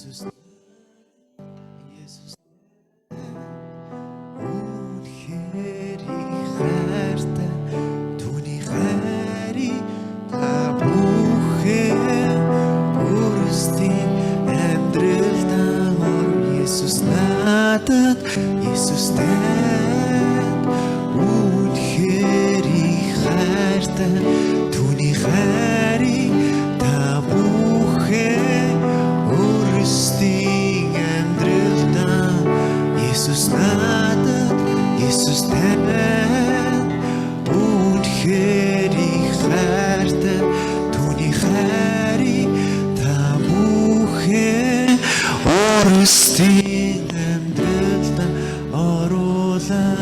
Jesus, Jesus. Үнэхээр хайртай түүний хайрыг та бүхэн өөрсдийн амьдралдаа Есүс надад Есүс танд үнэхээр хайртай түүний хайрыг та бүхэн өөрсдийн амьдралдаа Есүс надад Есүс танд үнэхээр хайртай түүний хайрыг та бүхэн өөрсдийн амьдралдаа оруулаач.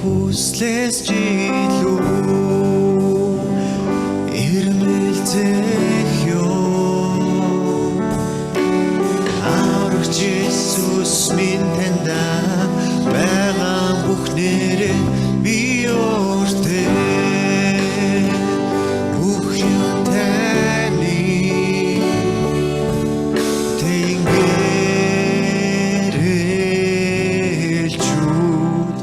Хүслээс жилүү ирмэлзэх ёо аврагч Есүс минь танда байгаа бүхнээрээ би өөртөө бүх юм таны тэнгэрэлчүүд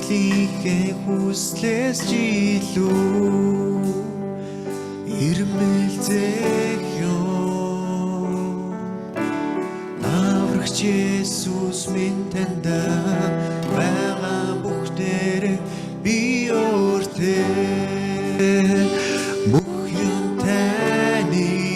Хүлийнхээ хүслээс жилүү ирмэлзэх ёо Аврагч Есүс минь таньда байгаа бүхнээрээ би өөртөө бүх юм таны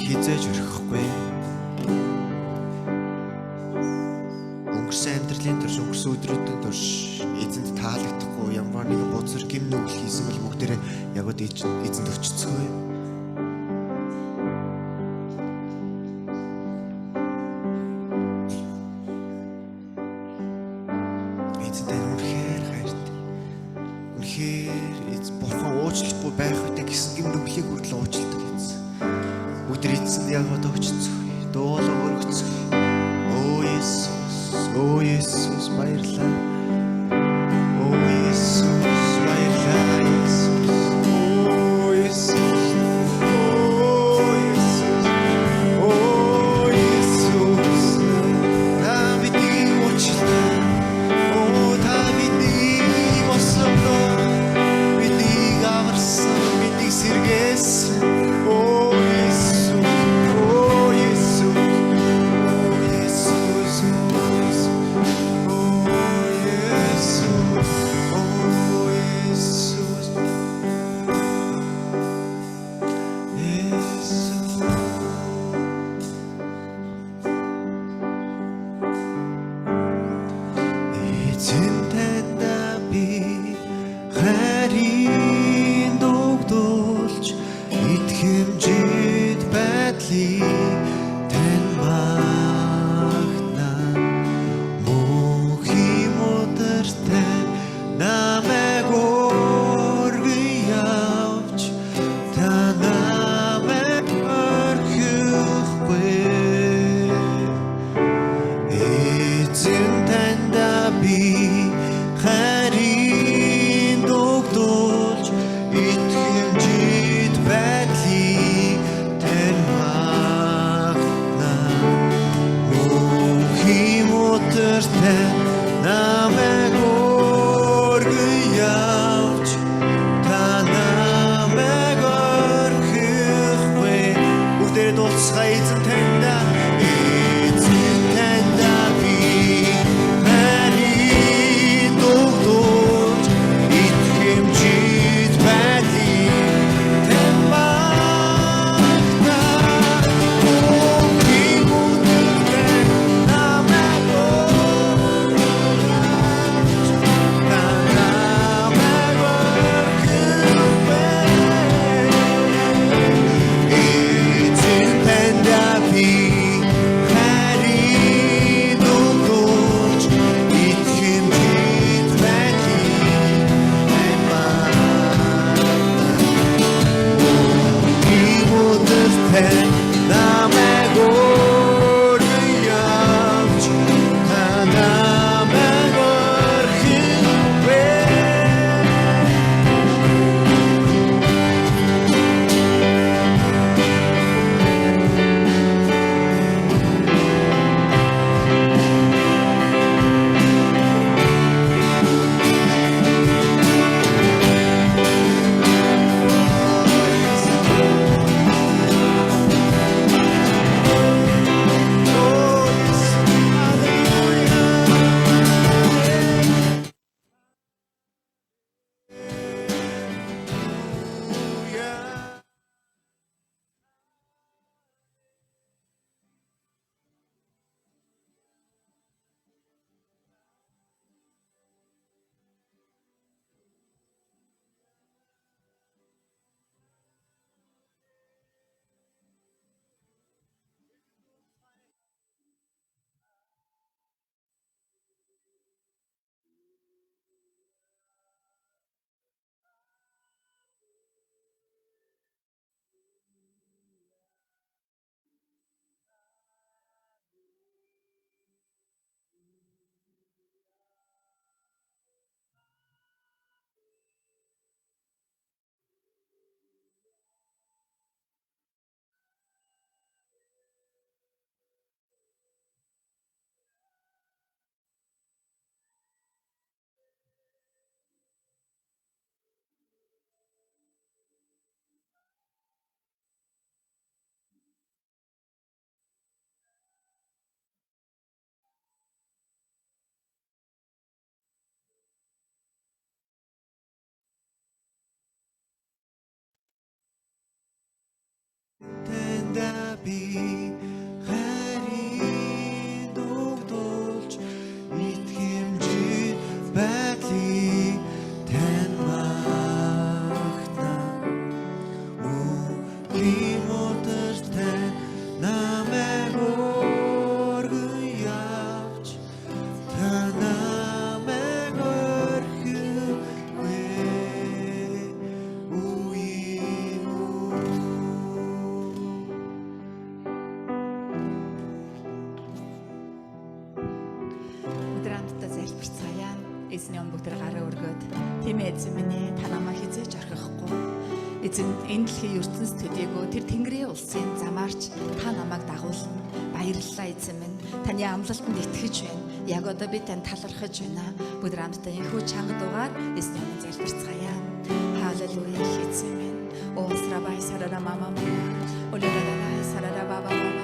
хизээж өрөхгүй. Өнгөрсөн амьдралын турш, өнгөрсөн өдрүүдийн турш эзэнд таалагдахгүй ямар нэгэн бузар гим нүгэл хийсэн бол бүгдээрээ яг од эзэнд өчцгөө. Эзэнтэй үнэхээр хайртай. Үнэхээр эзэн бурхан уучлахгүй байх үедээ гэсэн гим нүглийг хүртэл уучладаг эзэн. Бүгдээр эзэнд яг одоо өчцгөө. Дуулаа өргөцгөө. Оо Есүс баярлалаа. Оо Есүс баярлалаа. Оо Есүс. Оо Есүс. Оо Есүс. Та бидний уучлаа. Оо та бидний бослоо. Бидний аварсан, бидний сэргээсэн. Оо Есүс. Оо Есүс. би хайрын дуудулж итгэмжий байдлыг тань магтана үгийн өдөр тань намайг өргөн явж та намайг орхихгүй үеийн Өдөр хамтдаа залбирцгаая. Эзний өмнө бүгд гараа өргөөд тийм эзэн минь ээ та намайг хизээж орхихгүй. Эзэн энэ дэлхийн ертөнц төдийгүй тэр Тэнгэрийн улсын замаарч та намайг дагуулна. Баярлалаа эзэн минь. Таны амлалтанд итгэж байна. Яг одоо би тань талархаж байна. Бүгд хамтдаа энэхүү чанга дугаар эзний өмнө залбирцгаая. Халелуя эзэн минь. Осрабай сарара мама мама. Олерарай сарара баба баба.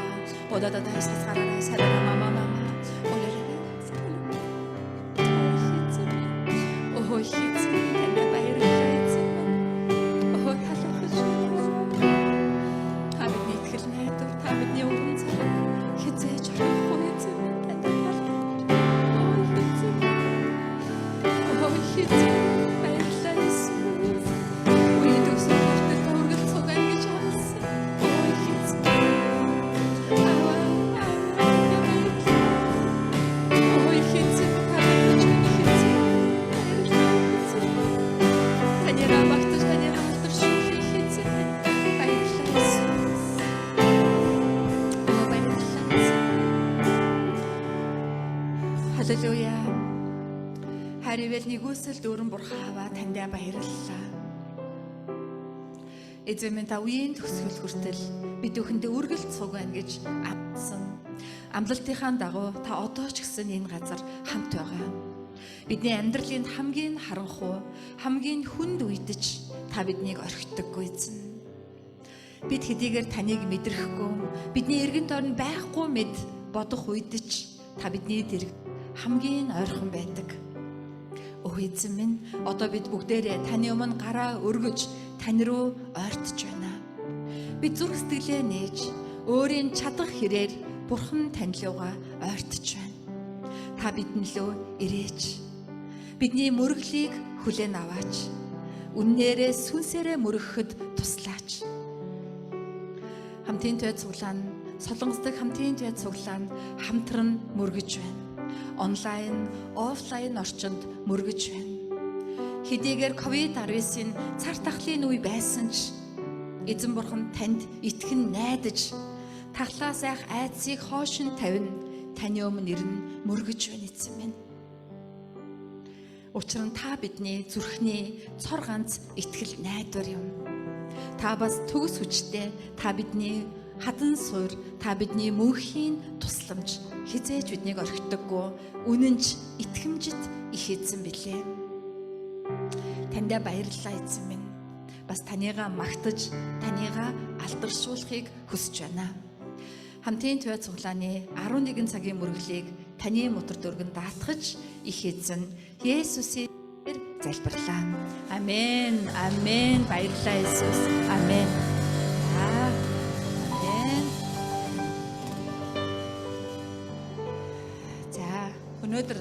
Одададай сарара сарара мама мама. Халелуя. Харивэл нэгүсэл дүүрэн бурхаава таньдаа баярлалаа. Эзэн минь та үеийн төгсгөл хүртэл бид бүхэндээ үргэлж цуг байна гэж амласан. Амлалтынхаа дагуу та одоо ч гэсэн энэ газар хамт байгаа. Бидний амьдралын хамгийн харанхуй, хамгийн хүнд үедч та биднийг орхитдаггүй эзэн. Бид хэдийгээр таныг мэдрэхгүй, бидний эргэн тойронд байхгүй мэд бодох үедч та бидний дэрэг хамгийн ойрхон байдаг. Өө эзэн минь, одоо бид бүгдээрээ таны өмнө гараа өргөж тань руу ойртож байна. Бид зүрх сэтгэлээ нээж өөрийн чадах хэрээр Бурхан танилууга ойртож байна. Та бидэн лөө ирээч. Бидний мөрөглийг хүлээн аваач. Үннээрээ сүнсээрээ мөрөгөхөд туслаач. Хамтын туй цуглаан, солонгосдог хамтын туй цуглаан хамтран мөргөж байна. Онлайн, офлайн орчинд мөргөж байна. Хэдийгээр COVID-19-ийн цар тахлын үе байсан ч эзэн Бурхан танд итгэн найдаж тахлаа сайх айдсыг хоошин тавина. Таны өмнө ирнэ мөргөж байна эзэн минь. Учир нь та бидний зүрхний цор ганц итгэл найдвар юм. Та бас төгс хүчтэй, та бидний хадан суур, та бидний мөнхийн тусламж, хизээж биднийг орхидоггүй, үнэнч итгэмжит их эзэн билээ. Таньдаа баярлалаа эзэн минь. Бас танийгаа магтаж, танийгаа алдаршуулахыг хүсэж байна. Хамтын туй цуглааны 11 цагийн мөрөглийг таны мотор дөргөн даатгаж их эзэн Есүсээр залбирлаа. Амен. Амен. Баярлалаа Есүс. Амен. Амен. За, өнөөдөр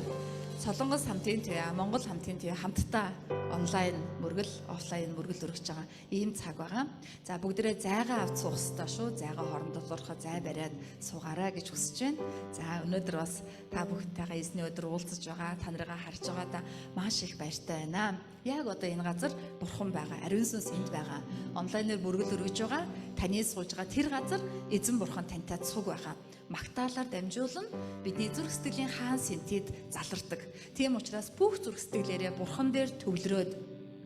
Солонгос хамтын туй, Монгол хамтын туй хамтдаа онлайн мөргөл, офлайн мөргөл өргөж байгаа ийм цаг байгаа. За бүгдээрээ зайгаа авч суух ёстой шүү. Зайгаа хоорондоо зурхаа зай бариад суугаарай гэж хүсэж байна. За өнөөдөр бас та бүхэнтэйгээ эзний өдөр уулзаж байгаа, та нарыгаа харж байгаадаа маш их баяртай байна. Яг одоо энэ газар Бурхан байгаа, ариун сүнс энд байгаа. Онлайнаар мөргөл өргөж байгаа. Таны сууж байгаа тэр газар эзэн Бурхан тантай цуг байгаа. Магтаалаар дамжуулан бидний зүрх сэтгэлийн хаан сэнтид залардаг. Тийм учраас бүх зүрх сэтгэлээрээ Бурхан дээр төвлөрөөд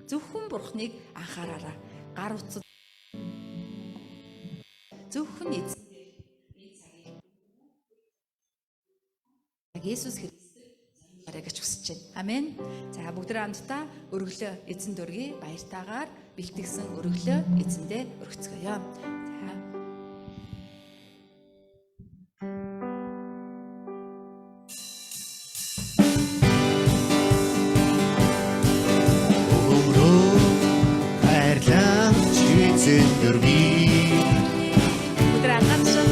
зөвхөн Бурханыг анхаараарай. Гар утсад зөвхөн эзэн Есүс Христосээр гэж хүсэж байна. Амен. За бүгдээ хамтдаа өргөлөө эзэн дөргий баяртайгаар бэлтгэсэн өргөлөө эзэндээ өргөцгөөё. Хайрлам чи эзэн дөргий. Бүгдээ хамтдаа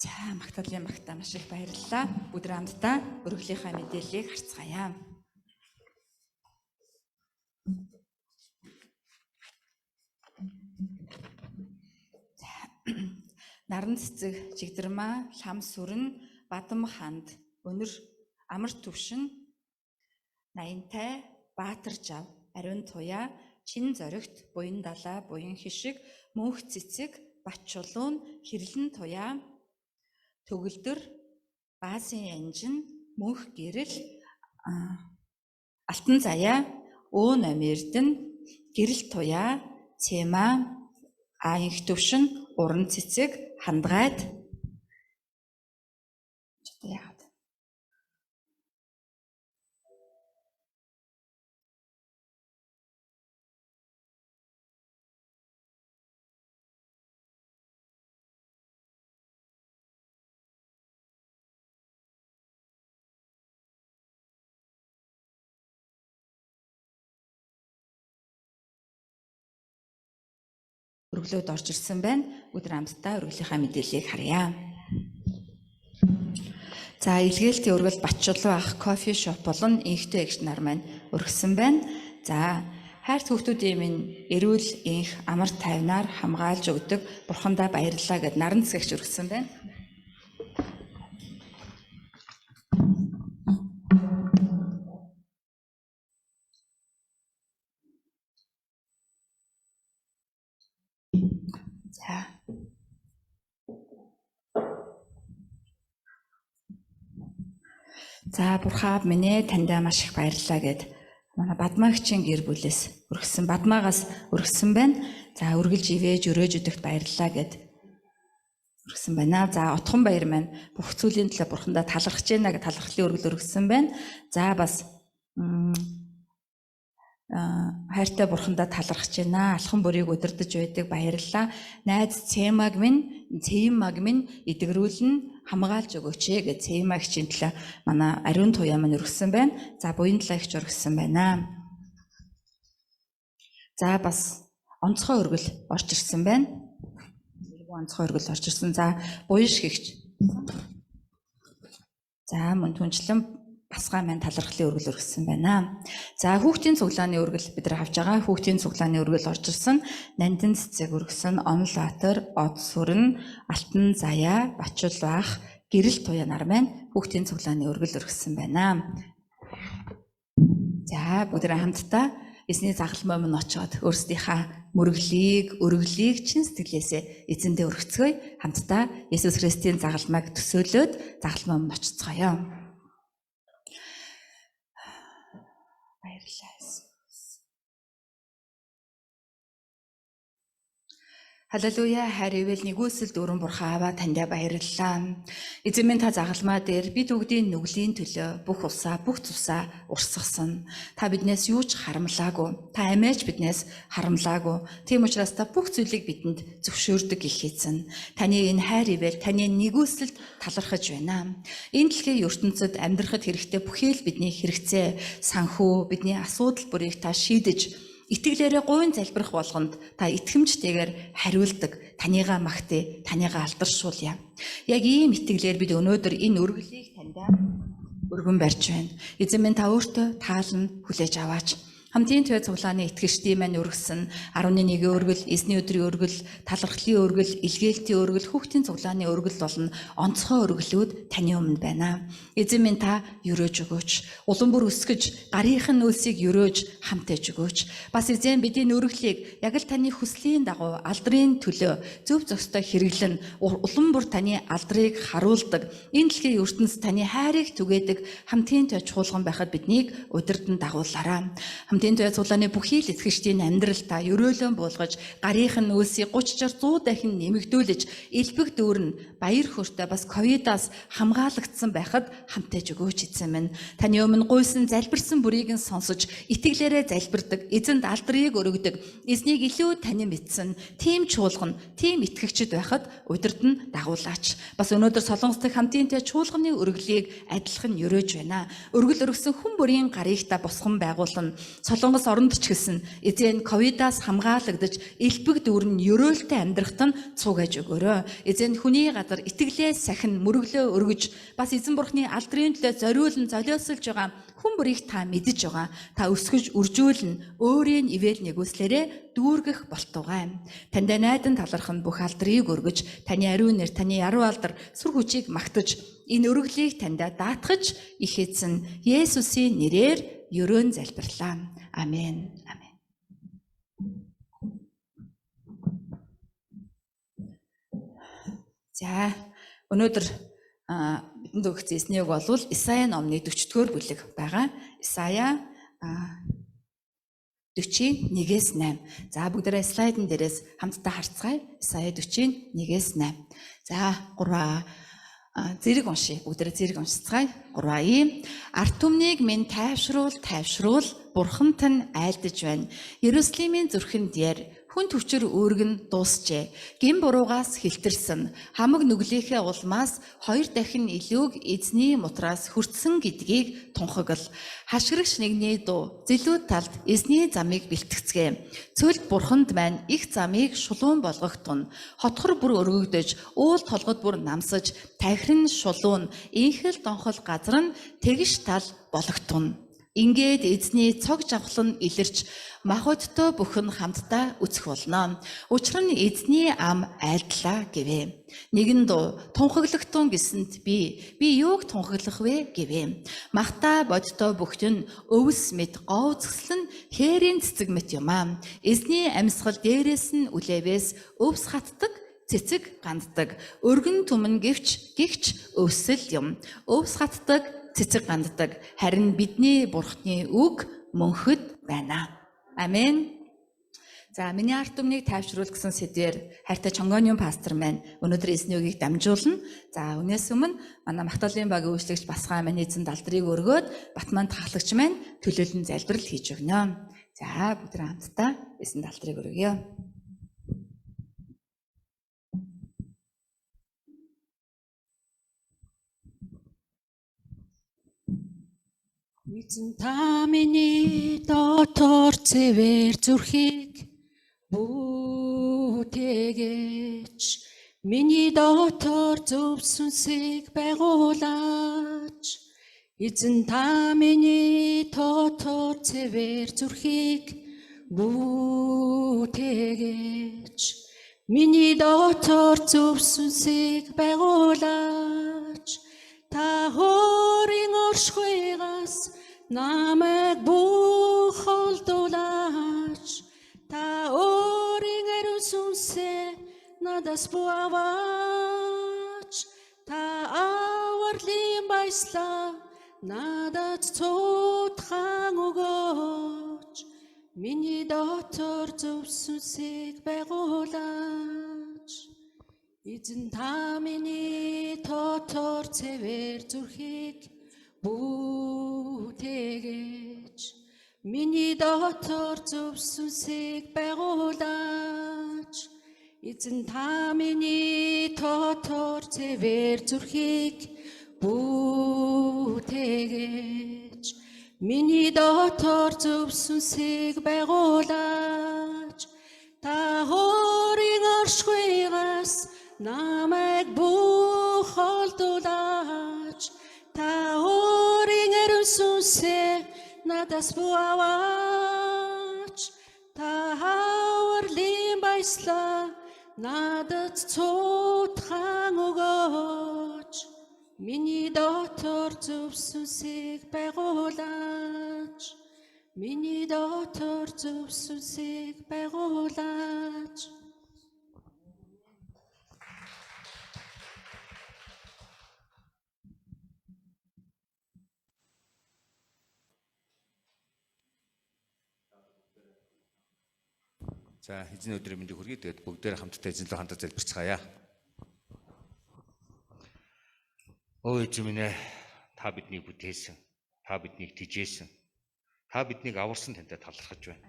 За магтаалын магтаа маш их баярлалаа. Өдөр хамтдаа өргөлийнхаа мэдээллийг харцгаая. Наран цэцэг, жигдэрмаа, лам сүрэн, бадам ханд, өнөр амар төвшин, наянтай, баатар жав, ариун туяа, чин зоригт, буян далаа, буян хишиг, мөнх цэцэг, бат чулуун, хэрлэн туяа, төгөлдөр, баасын анжин, мөнх гэрэл, алтан заяа, өө номердэн, гэрэл туяа, цэма, инх төвшин, уран цэцэг, хандгайд. Өргөлөөд орж ирсэн байна. Өдөр хамтдаа өргөлийнхаа мэдээллийг харъя. За илгээлтийн өргөл Батчулуу ах кофе шоп болон инхтэй эгч нар маань өргөсөн байна. За хайрт хүүхдүүдийн минь эрүүл инх амар тайвнаар хамгаалж өгдөг бурхандаа баярлалаа гэд наран цэгч өргөсөн байна. За бурхаа минь таньдаа маш их баярлалаа гэд манай Бадмаагчийн гэр бүлээс өргөсөн, Бадмаагаас өргөсөн байна. За өргөлж ивэж өрөөж өдөгт баярлалаа гэд өргөсөн байна. За отхон баяр маань бүх зүйлийн төлөө бурхандаа талархаж байна гэд талархлын өргөл өргөсөн байна. За бас хайртай бурхандаа талархаж байна. Алхан бүрийг удирдах байдаг баярлалаа. Найз Цэмаг минь эдгэрүүлэн хамгаалж өгөөч гэж Цэмагчийн төлөө манай ариун туяа маань өргөсөн байна. За буян талаагч өргөсөн байна. За бас онцгой өргөл орж ирсэн байна. Онцгой өргөл орж ирсэн. За буян шигч. За мөн түнчлэн Басгаа маань талархлын өргөл өргөсөн байна. За хүүхдийн цуглааны өргөл бид нар авч байгаа. Хүүхдийн цуглааны өргөл орж ирсэн. Нандин цэцэг өргөсөн, Онл Баатар, Од сүрэн, Алтан заяа, Бачулуу ах, гэрэл туяа нар маань хүүхдийн цуглааны өргөл өргөсөн байна. За бүгд хамтдаа эзний загалмай минь очоод өөрсдийнхаа өргөлийг чин сэтгэлээсээ эзэндээ өргөцгөөе. Хамтдаа Есүс Христийн загалмайг төсөөлөөд загалмай минь очицгоё. Халелуя, хайр ивэл нэгүсэл дүүрэн бурхан аваа таньдаа баярлалаа. Эзэн минь та загалмаа дээр бид бүгдийн нүглийн төлөө бүх усаа, бүх цусаа урсгасан. Та биднээс юу ч харамлаагүй. Та амиач биднээс харамлаагүй. Тийм учраас та бүх зүйлийг бидэнд зөвшөөрдөг их эзэн. Таны энэ хайр ивэл таны нэгүсэлд талархаж байна. Энэ дэлхийн ертөнцид амьдрахад хэрэгтэй бүхий л бидний хэрэгцээ, санхүү, бидний асуудал бүрийг та шийдэж итгэлээрээ гойн залбирах болгонд та итгэмжтэйгээр хариулдаг, таныгаа магтъя, таныгаа алдаршуулъя. Яг ийм итгэлээр бид өнөөдөр энэ өргөлийг таньдаа өргөн барьж байна. Эзэн минь та өөртөө таалан хүлээж аваач. Хамтын твэ цуглааны итгэгчдийн маань өргөсөн 11-ийн өргөл, эзний өдрийн өргөл, талархлын өргөл, илгээлтийн өргөл, хүүхдийн цуглааны өргөл болон онцгой өргөлүүд таны өмнө байна. Эзэн минь та өрөөж өгөөч. Улам бүр өсгөж, гарийнхан нөөцийг өрөөж хамтаж өгөөч. Бас эзэн бидний өргөлийг яг л таны хүслийн дагуу алдрын төлөө зөв зохистой хэрэглэн улам бүр таны алдрыг харуулдаг. Энэ дэлхийн ертөнц таны хайрыг түгээдэг хамтын твэ чуулган байхад биднийг удирдан дагуулаарай. Хамтын твэ цуглааны бүхий л итгэгчдийн амьдралдаа өрөөлөн буулгаж, гарийнхан нөөсийг 30-100 дахин нэмэгдүүлж, элбэг дүүрэн баяр хөөртэй бас ковидаас хамгаалагдсан байхад хамтаж өгөөч эзэн минь. Таны өмнө гуйсан залбирсан бүрийг нь сонсож, итгэлээрээ залбирдаг, эзэнд алдрыг өргөдөг, эзнийг илүү тань мэдсэн, тийм чуулган, тийм итгэгчд байхад удирдан дагуулаач. Бас өнөөдөр Солонгос дахь хамтын твэ чуулганы өргөлийг адилхан өрөөж байна. Өргөл өргөсөн хүн бүрийн гарыг та босгон байгуулна. Солонгос оронд ч гэсэн эзэн ковидаас хамгаалагдаж элбэг дүүрэн ёроолтой амьдрахад нь цугаж өгөөрэй. Эзэн хүний газар итгэлээ сахин мөрөглөө өргөж бас эзэн бурхны алдрын төлөө зориулн золиослж байгаа хүн бүрийг та мэдэж байгаа. Та өсгөж үржүүлнэ. Өөрийн ивэл нэгүслээрээ дүүргэх болтугай. Танд найдан талархан бүх алдрыг өргөж, таны ариун нэр, таны яруу алдар, сүр хүчийг магтаж, энэ өргөлийг тандаа даатгаж их эзэн Есүсийн нэрээр ёроон залбирлаа. Амен. Амен. За, өнөөдөр бидэнд өгсөн эснийг болвол Исая номны 40-р бүлэг байгаа. Исая 41-ээс 8. За, бүгдээрээ слайдын дээрээс хамтдаа харцгаая. Исая 41-ээс 8. За, 3 зэрэг уншия. Бүгдээрээ зэрэг уншицгаая. 3 арт түмнийг минь тайвшруул, бурханд нь айлдаж байна. Иерусалимийн зүрхэнд яар хүн төвчөр үүргэн дуусчээ. Гин буруугаас хилтэрсэн хамаг нүглийнхээ улмаас 2 дахин илүүг эзний мутраас хүртсэн гэдгийг тунхагл. Хашгирагч нэгний дуу зэлүүд талд эзний замыг бэлтгэцгээ. Цөлд бурханд маань их замыг шулуун болгохтун. Хотхор бүр өргөгдөж, уул толгод бүр намсаж, тахирн шулуун, инхэл донхол газар нь тэгш тал бологтун. Ингээд эзний цог жавхлан илэрч махбодтой бүхэн хамтдаа үцэх болно. Учир нь эзний ам айлдлаа гэвэ. Нэгэн дуу тунхаглахтун гэсэнд би юуг тунхаглах вэ гэвэ. Махта бодтой бүхтэн өвс мэд говцгслэн хээрийн цэцэг мэт юм аа. Эзний амьсгал дээрээс нь үлээвээс өвс хатдаг, цэцэг ганддаг. Өргөн түмэн гихч өвсөл юм. Өвс хатдаг, цэцэг ганддаг. Харин бидний бурхны үг мөнхөд байна. Амен. За, миний арт түмнийг тайвшруул гэсэн сэдвээр хайртай Чонгоны пастор маань өнөөдөр эзний үгийг дамжуулна. За, өнөөс өмнө манай Магтаалын багийн үйлчлэгч Басгаа маань эзэн далдрыг өргөөд Батман тахлагч маань төлөөлөн залбирал хийж өгнө. За, бүгд хамтдаа эзэн далдрыг өргөё. Эзэн та миний дотор цэвэр зүрхийг бүтээгээч, миний дотор зөв сүнсийг байгуулаач. Эзэн та миний дотор цэвэр зүрхийг бүтээгээч, миний дотор зөв сүнсийг байгуулаач. Та хөрийн оршихуйгаас намайг бүх холдуулаач. Та өөрийн ариун сүнсээ надаас буаваач. Та авралын баяслаа надад цуутхан өгөөч. Миний дотор зөв сүнсийг байгуулаач. Эзэн та миний дотор цэвэр зүрхийг бүтээгээч, миний дотор зөв сүнсийг байгуулаач. Эзэн та миний дотор цэвэр зүрхийг бүтээгээч, миний дотор зөв сүнсийг байгуулаач. Та хөрийн оршихуйгаас намайг бүх холдуулаач. Та өөрийн ариун сүнсээ надаас буаваач. Та авралын баяслаа надад цуутхан өгөөч. Миний дотор зөв сүнсийг байгуулаач. Миний дотор зөв сүнсийг байгуулаач. За, эзний өдрийн мэндийг хүргэе. Тэгээд бүгдээр хамтдаа эзэн лөө хандаж залбирцгаая. Өө эзэн минь ээ, та биднийг бүтээсэн, та биднийг тижээсэн, та биднийг аварсан тантай талархаж байна.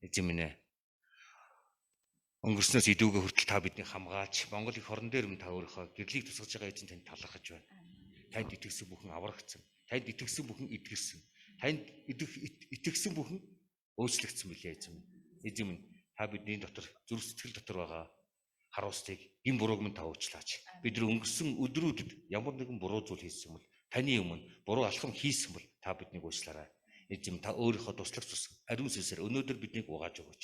Эзэн минь ээ, өнгөрснөөс идүүгээ хүртэл та биднийг хамгаалж, Монгол их орон дээр та өөрийнхөө гэрлийг тусгаж байгаа эзэн танд талархаж байна. Танд итгэсэн бүхэн аврагдсан, танд итгэсэн бүхэн эдгэрсэн, танд итгэсэн бүхэн өөрчлөгдсөн билээ эзэм. Эзэм та бидний дотор зүрх сэтгэл дотор байгаа харуулсыг гин бурууг минь та уучлаач. Бид нар өнгөрсөн өдрүүдэд ямар нэгэн буруу зүйл хийсэн бол таны өмнө буруу алхам хийсэн бол та биднийг уучлаарай. Эзэм та өөрийнхөө туслагч тус ариун сүнсээр өнөөдөр биднийг угааж өгөөч.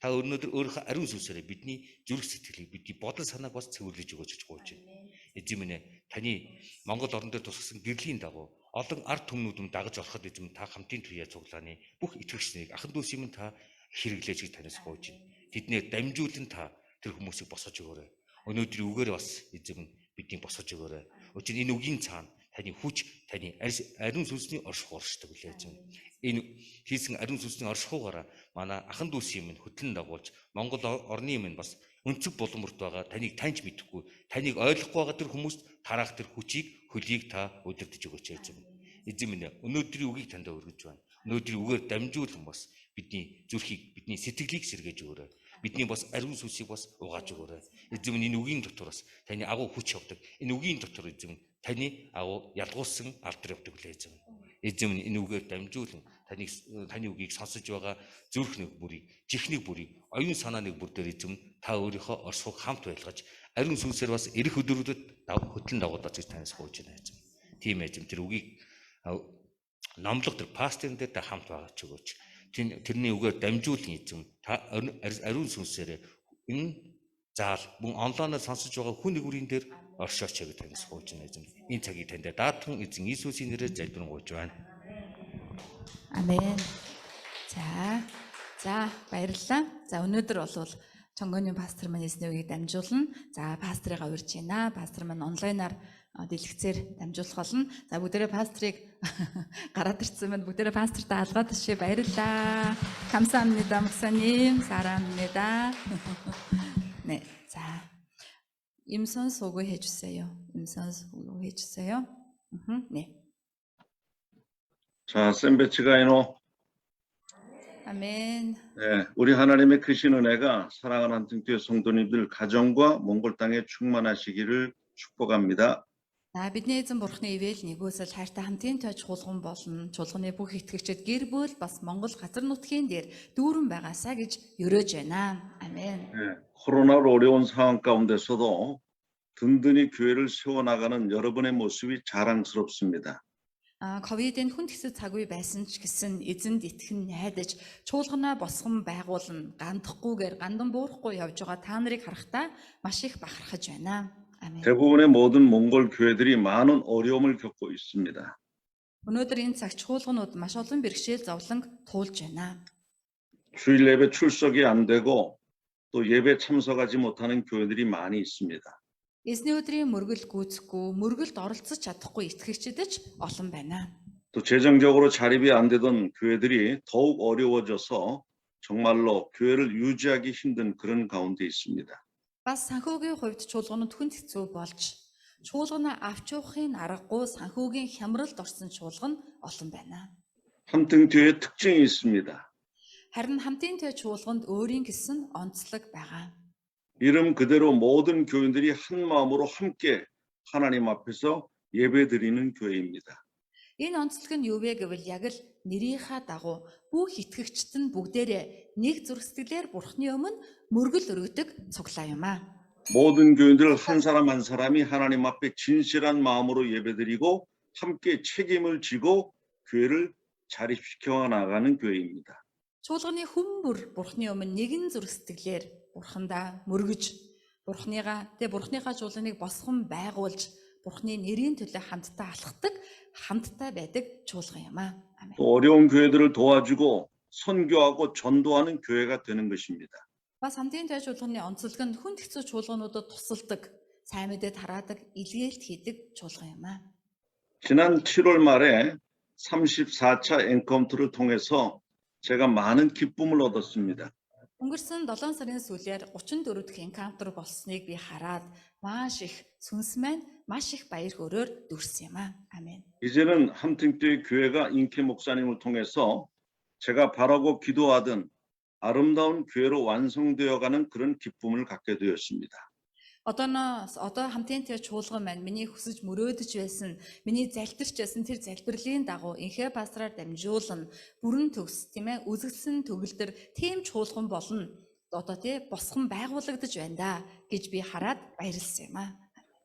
Та өнөөдөр өөрийнхөө ариун сүнсээр бидний зүрх сэтгэлийг бидний бодол санааг бас цэвэрлэж өгөөч гэж гуйж байна. Эзэм минь таны Монгол орон дээр тусгасан гэрлийн дагуу олон ард түмнүүд дагаж ороход эзэм та хамтын туяа цуглааны бүх итгэгчнийг ахан дүүс юм та хэрэглээж гэж танаас гуйж байна. Тэднээ дамжуулан та тэр хүмүүсийг босгож өгөөрэй. Өнөөдрийн үгээр бас эзэм бидний босгож өгөөрэй. Учир нь энэ үгийн цаана таны хүч, таны ариун сүнсний орших уршдаг үлээ эзэм. Энэ хийсэн ариун сүнсний оршихуугаараа манай ахан дүүсийн минь хөтлөн дагуулж Монгол орны минь бас өнцөг боломжт байгаа таныг таньж мэдэхгүй, таныг ойлгохгүй байгаа тэр хүмүүст тараах тэр хүчийг, хөлийг та удирдах өгөөч эзэм. Эзэм минь өнөөдрийн үгийг танд өргөж байна. Өнөөдрийн үгээр дамжуулан бас бидний зүрхийг, бидний сэтгэлийг сэргээж өгөөрэй. Бидний бас ариун сүнсийг бас угааж өгөөрэй. Эзэм энэ үгийн дотор бас таны агуу хүч явдаг. Энэ үгийн дотор эзэм таны агуу ялгуулсан алдар явдаг үлээ эзэм. Эзэм энэ үгээр дамжуулан таны үгийг сонсож байгаа зүрх нэг бүрийг, чихний бүрийг, оюун санааны бүр дээр эзэм та өөрийнхөө оршихуйг хамт байлгаж ариун сүнсээр бас ирэх өдрүүдэд хөтлөн дагуулж гэж танаас гуйж байна эзэм. Тийм эзэм тэр үгийг номлог тэр пасторын дээр та хамт байгаа ч өгөөч. Тэрний үгээр дамжуулан эзэм та ариун сүнсээр энэ заал мөн онлайнаар сонсож байгаа хүн нэгүрийн дээр оршооч гэж танаас гуйж байна эзэм. Энэ цагийг танд даатхан эзэн Иесусийн нэрээр залбирэн гуйж байна. Амен. За баярлалаа. За өнөөдөр бол Чонгоны пастор маань эзний үгийг дамжуулна. За пастрыгаа урьж байна. Пастор маань онлайнаар дэлгэцээр дамжуулах болно. За бүгдээрээ пастрыг гараад ирсэн байна. Бүгдээрээ пастртаа алгаад ташээ баярлалаа. 감사합니다. 목사님 사랑합니다. 네. 자. 임선 소개해 주세요. 임선 소개해 주세요. 네. 자, 샌베치가이노. 아멘. 네, 우리 하나님의 크신 은혜가 사랑하는 한등교회 성도님들 가정과 몽골 땅에 충만하시기를 축복합니다. За бидний эзэн бурхны ивэл нэгөөсөл хайртай хамтын тойж чуулган болон чуулганы бүх итгэгчид гэр бүл бас Монгол газар нутгийн дээр дүүрэн байгаасаа гэж өрөөж байна. 아멘. 네, 코로나로 어려운 상황 가운데서도 든든히 교회를 세워나가는 여러분의 모습이 자랑스럽습니다. ковидын хүн хэсэг цаг үе байсан ч гэсэн эзэнд итгэн найдаж чуулганаа босгон байгуулна гандахгүйгээр гандан буурахгүй явж байгаа та нарыг харахтаа маш их бахархаж байна. 아멘. 대부분의 모든 몽골 교회들이 많은 어려움을 겪고 있습니다. өнөөдөр энэ цаг чуулганууд маш олон бэрхшээл зовлон туулж байна. 주일 예배 출석이 안 되고 또 예배 참석하지 못하는 교회들이 많이 있습니다. Эзний өдрийн мөргөл гүйцэхгүй, мөргөлд оролцож чадахгүй итгэгчдэд олон байна. 또 재정적으로 자립이 안 되던 교회들이 더욱 어려워져서 정말로 교회를 유지하기 힘든 그런 가운데 있습니다. Бас санхүүгийн хувьд чуулганууд хүнд хэцүү болж, чуулганаа авч явахын аргагүй санхүүгийн хямралд орсон чуулган олон байна. 한등교회의 특징이 있습니다. Харин хамтын төв чуулганд өөрийн гэсэн онцлог байгаа. 이름 그대로 모든 교인들이 한 마음으로 함께 하나님 앞에서 예배드리는 교회입니다. Энэ онцлог нь юу вэ гэвэл яг л нэрийнхаа дагуу бүх итгэгчид нь бүгдээрээ нэг зүрх сэтгэлээр Бурхны өмнө мөргөл өргөдөг цуглаа юм аа. 모든 교인들 한 사람 한 사람이 하나님 앞에 진실한 마음으로 예배드리고 함께 책임을 지고 교회를 자립시켜 나가는 교회입니다. Чуулганы хүмүүр Бурхны өмнө нэгэн зүрх сэтгэлээр Бурхандаа мөргөж, Бурхныхаа чуулганыг босгон байгуулж, Бурхны нэрийн төлөө хамтдаа алхдаг, хамтдаа байдаг чуулган юм аа. 아멘. 또 어려운 교회들을 도와주고 선교하고 전도하는 교회가 되는 것입니다. Бас хамтын төв чуулганы онцлог нь хүнд хэцүү чуулгануудад тусалдаг, сайн мэдээ тараадаг, илгээлт хийдэг чуулган юм аа. 지난 7월 말에 34차 엔카운트를 통해서 제가 많은 기쁨을 얻었습니다. Өнгөрсөн 7 сарын сүүлээр 34 дахь энкаунтер болсныг би хараад маш их сүнс маань маш их баяр хөөрөөр дүрсэн юм аа. 아멘. 이제는 함등교회 교회가 인케 목사님을 통해서 제가 바라고 기도하던 아름다운 교회로 완성되어가는 그런 기쁨을 갖게 되었습니다. Одоо хамтынтай чуулган маань миний хүсэж мөрөөдөж байсан, миний залбирч байсан тэр залбирлын дагуу инхээ пастраар дамжуулан бүрэн төгс тийм ээ үзэгдсэн төгөлдөр тийм чуулган болно. Одоо тий босгон байгуулагдаж байна да гэж би хараад баярлсан юм аа.